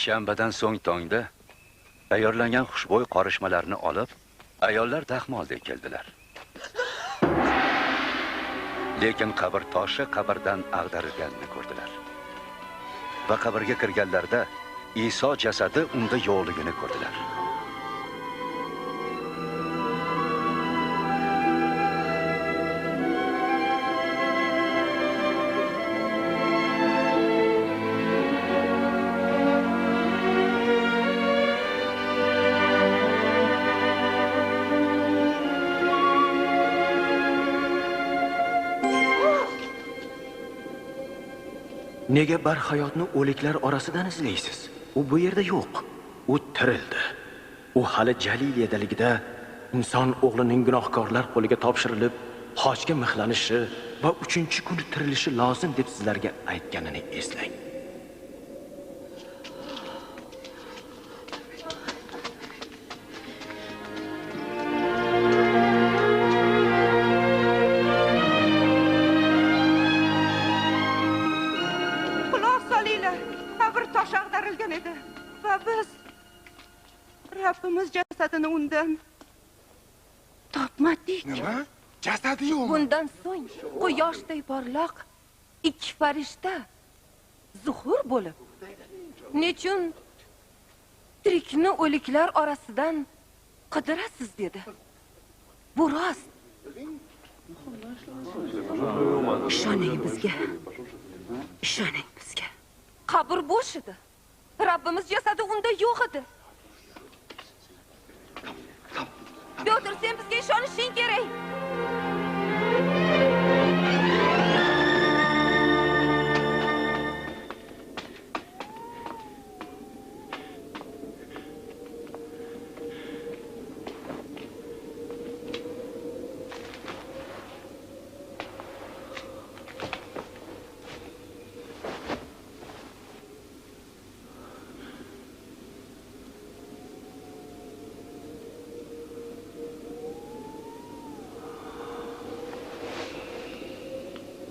Speaker 1: Shanbadan so'ng tongda tayyorlangan xushbo'y qorishmalarni olib, ayollar dahmoldek keldilar. Lekin qabr toshi qabrdan ag'darilganini ko'rdilar. Va qabrga kirganlarida Iso jasadi unda yo'qligini ko'rdilar.
Speaker 2: Nega barhayotni o'liklar orasidan izlaysiz? U bu yerda yo'q. U tirildi. U hali Jaliliyadaligida inson o'g'lining gunohkorlar qo'liga topshirilib, hojga mixlanishi va 3-kuni tirilishi lozim deb sizlarga aytganini eslang.
Speaker 4: Rabbimiz jasadini undan topmadik.
Speaker 6: Nima? Jasadi yo'qmi?
Speaker 4: Bundan so'ng quyoshday porloq ikki farishta zuhur bo'lib, nechun tirikni o'liklar orasidan qidirasiz dedi. Bu rost. Ishoning bizga. Ishoning bizga. Qabr bo'sh edi. Rabbimiz jasadi unda yo'q edi. Pyotr, sen bizga ishonishing kerak.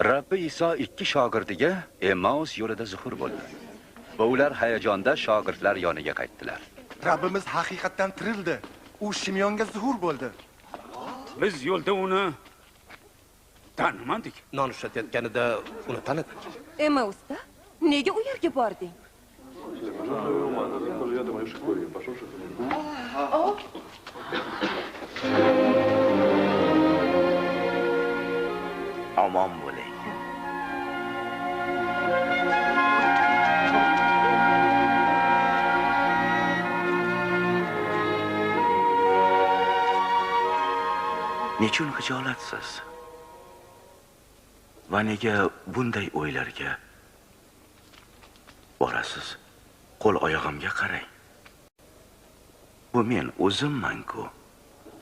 Speaker 1: Rabbi Iso ikki shogirdiga Emmaus yo'lida zuhur bo'ldi. Va ular hayajonda shogirdlar yoniga qaytdilar.
Speaker 7: Rabbimiz haqiqatdan tirildi. U Shimyonga zuhur bo'ldi.
Speaker 9: Biz yo'lda uni tanimadik.
Speaker 17: Non ishlatayotganida uni tanidik.
Speaker 4: Ema usta, nega u yerga bording?
Speaker 11: Omon bo'ling. Nechun xijolatsiz? Va nega bunday o'ylarga borasiz? Qo'l oyog'imga qarang. Bu men o'zimman-ku.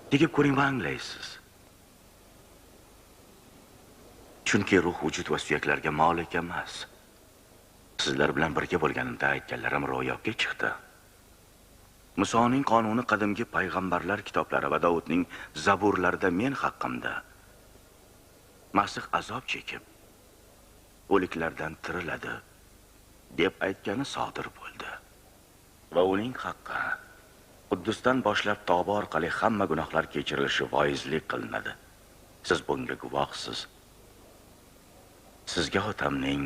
Speaker 11: Tegib ko'ring va anglaysiz. Chunki ruh vujud va suyaklarga molik emas. Sizlar bilan birga bo'lganimda aytganlarim ro'yobga chiqdi. Musoning qonuni qadimgi payg'ambarlar kitoblari va Davudning zaburlarida men haqqimda Masih azob chekib o'liklardan tiriladi deb aytgani sodir bo'ldi. Va uning haqqi Quddusdan boshlab Tavba orqali hamma gunohlar kechirilishi voizlik qilinadi. Siz bunga guvohsiz. Sizga otamning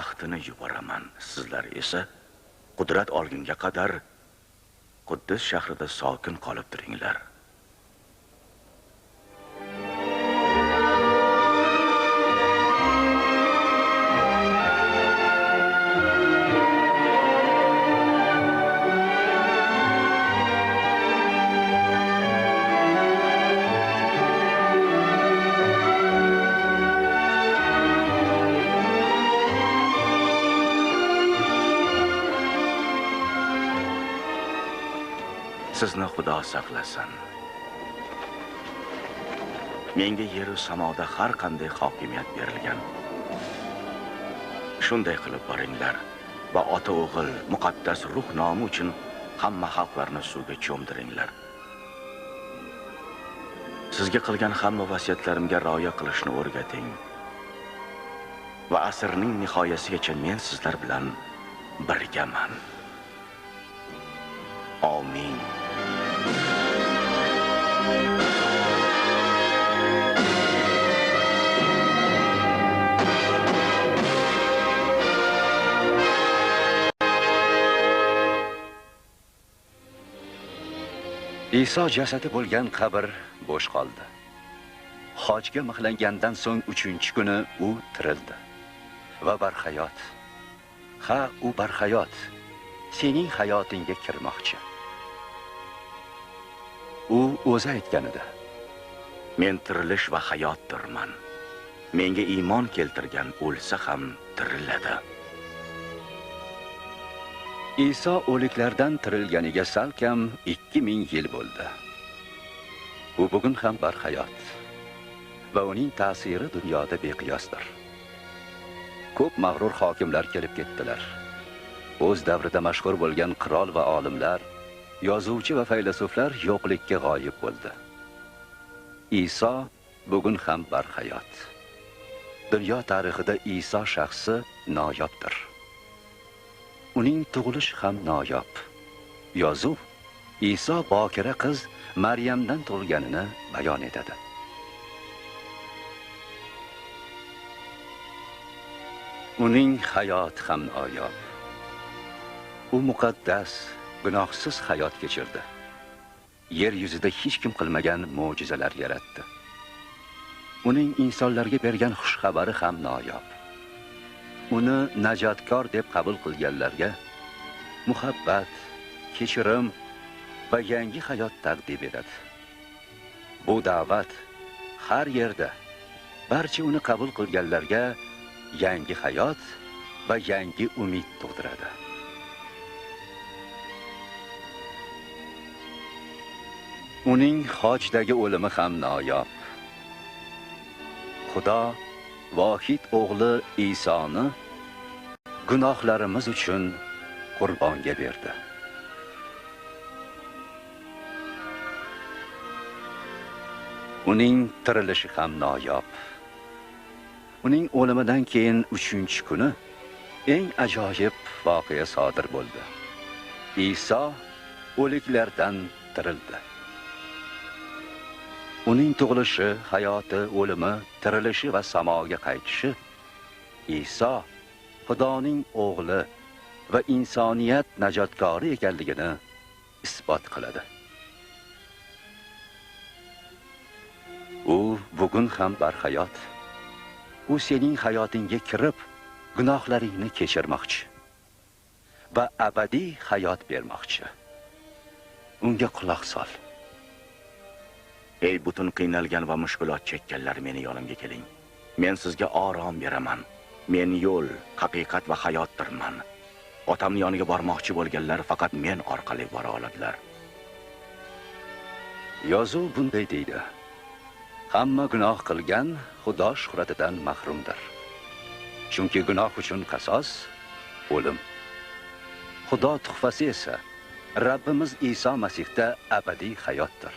Speaker 11: ahdini yuboraman. Sizlar esa qudrat olgunga qadar Quddus shahrida sokin qolib turinglar. Sizni Xudo saqlasin. Menga yer va samoda har qanday hokimiyat berilgan. Shunday qilib boringlar va ota-o'g'il muqaddas ruh nomi uchun hamma xalqlarni suvga cho'mdiringlar. Sizga qilgan hamma vasiyatlarimga rioya qilishni o'rgating. Va asrning nihoyasigacha men sizlar bilan birgaman. Amin.
Speaker 1: İso jasadi bo'lgan qabr bo'sh qoldi. Hojga mixlangandan so'ng 3-kuni u tirildi va barhayot. Ha, u barhayot. Sening hayotingga kirmoqchi. U o'zi aytganida:
Speaker 11: Men tirilish va hayotdirman. Menga iymon keltirgan o'lsa ham tiriladi.
Speaker 1: İso o'liklardan tirilganiga salkam 2000 yil bo'ldi. U bugun ham barhayot va uning ta'siri dunyoda beqiyosdir. Ko'p mag'rur hokimlar kelib ketdilar. O'z davrida mashhur bo'lgan qirol va olimlar, yozuvchi va faylasuflar yo'qlikka g'oyib bo'ldi. İso bugun ham barhayot. Dunyo tarixida İso shaxsi noyobdir. Uning tug'ilishi ham noyob. Yozuv İso bokira qiz Maryamdan tug'ilganini bayon etadi. Uning hayot ham noyob. U muqaddas, gunohsiz hayot kechirdi. Yer yuzida hech kim qilmagan mo'jizalar yaratdi. Uning insonlarga bergan xushxabari ham noyob. Uni najotkor deb qabul qilganlarga muhabbat, kechirim va yangi hayot taqdim etadi. Bu da'vat har yerda barcha uni qabul qilganlarga yangi hayot va yangi umid tug'diradi. Uning hojdagi o'limi ham noyob. Xudo vohid o'g'li İsoni gunohlarimiz uchun qurbonga berdi. Uning tirilishi ham noyob. Uning o'limidan keyin 3-kuni eng ajoyib voqea sodir bo'ldi. Iso o'liklardan tirildi. Uning tug'ilishi, hayoti, o'limi, tirilishi va samoga qaytishi Iso Xudoning o'g'li va insoniyat najotkori ekanligini isbot qiladi. U bugun ham barhayot. U sening hayotingga kirib, gunohlaringni kechirmoqchi va abadiy hayot bermoqchi. Unga quloq sol.
Speaker 11: Ey butun qiynalgan va mushkulot chekkanlar, meni yonimga keling. Men sizga orom beraman. Men yo'l, haqiqat va hayotdirman. Otamning yoniga bormoqchi bo'lganlar faqat men orqali bora oladilar.
Speaker 1: Yozuv bunday deydi: Hamma gunoh qilgan Xudo shuhratidan mahrumdir. Chunki gunoh uchun qasos o'lim. Xudo tuhfasi esa Rabbimiz Iso Masihda abadiy hayotdir.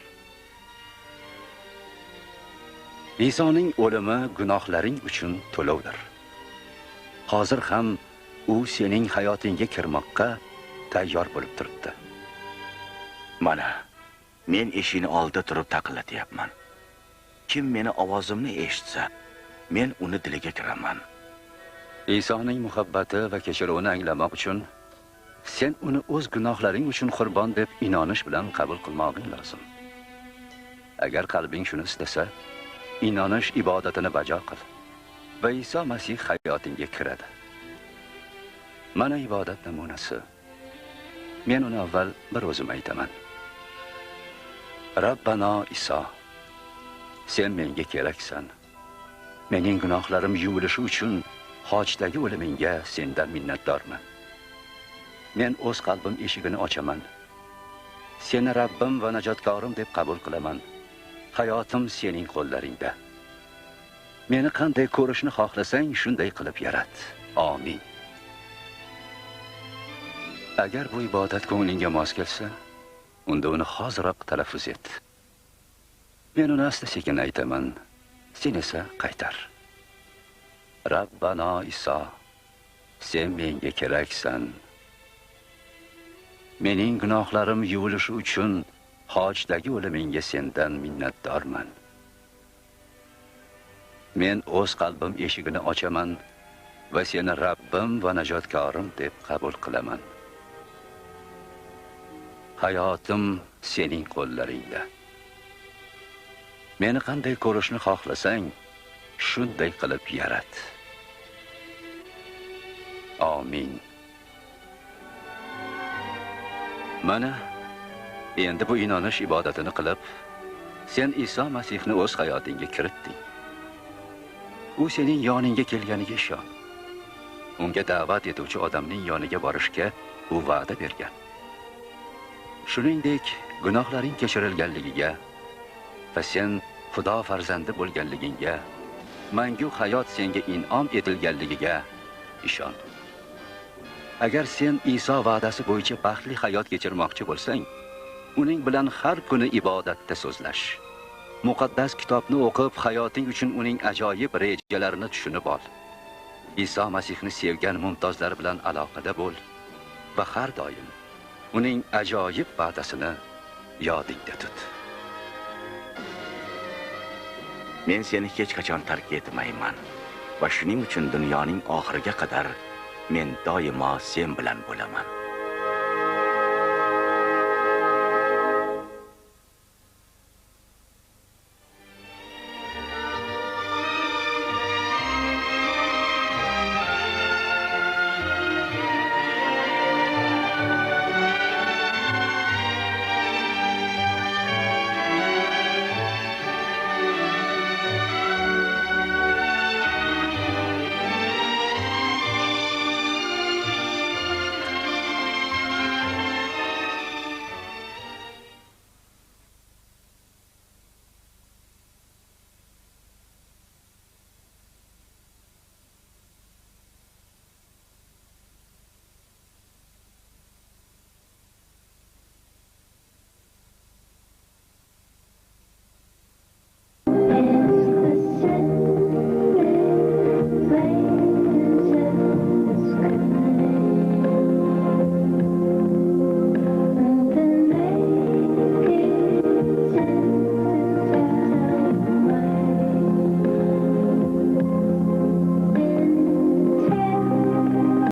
Speaker 1: Isoning o'limi gunohlaring uchun to'lovdir. Hozir ham u sening hayotingga kirmoqqa tayyor bo'lib turibdi.
Speaker 11: Mana, men eshikni oldida turib taqillatyapman. Kim meni ovozimni eshitsa, men uni diliga kiraman.
Speaker 1: Isoning muhabbati va kechiruvini anglamoq uchun sen uni o'z gunohlaring uchun qurbon deb inonish bilan qabul qilmoqing lozim. Agar qalbing shuni istasa, inonish ibodatini bajo qil va Iso Masih hayotingga kiradi. Mana ibodat namunasi. Men uni avval bir o'zim aytaman. Rabbano Iso, sen menga keraksan. Mening gunohlarim yuvilishi uchun hojidagi o'limingga sendan minnatdorman. Men o'z qalbim eshigini ochaman. Seni Rabbim va najotkorim deb qabul qilaman. Hayotim sening qo'llaringda. Meni qanday ko'rishni xohlasang, shunday qilib yarat. Amin. Agar bu ibodat ko'nglingga mos kelsa, unda uni hoziroq talaffuz et. Men uni asta-sekin aytaman, sen esa qaytar. Rabbano Iso, sen menga keraksan. Mening gunohlarim yuvilishi uchun hojidagi o'limingga sendan minnatdorman. Men o'z qalbim eshigini ochaman va seni Rabbim va najotkorim deb qabul qilaman. Hayotim sening qo'llaringda. Meni qanday ko'rishni xohlasang, shunday qilib yarat. Amin. Mana, endi bu inonish ibodatini qilib, sen Iso Masihni o'z hayotingga kiritding. U sening yoningga kelganiga ishon. Unga da'vat etuvchi odamning yoniga borishga u va'da bergan. Shuningdek, gunohlaring kechirilganligiga va sen Xudo farzandi bo'lganligingga, mangu hayot senga in'om etilganligiga ishon. Agar sen Iso va'dasi bo'yicha baxtli hayot kechirmoqchi bo'lsang, uning bilan har kuni ibodatda so'zlash. Muqaddas kitobni o'qib, hayoting uchun uning ajoyib rejalarini tushunib ol. Iso Masihni sevgan mumtozlar bilan aloqada bo'l va har doim uning ajoyib va'dasini yodingda tut.
Speaker 11: Men seni hech qachon tark etmayman va shuning uchun dunyoning oxiriga qadar men doimo sen bilan bo'laman.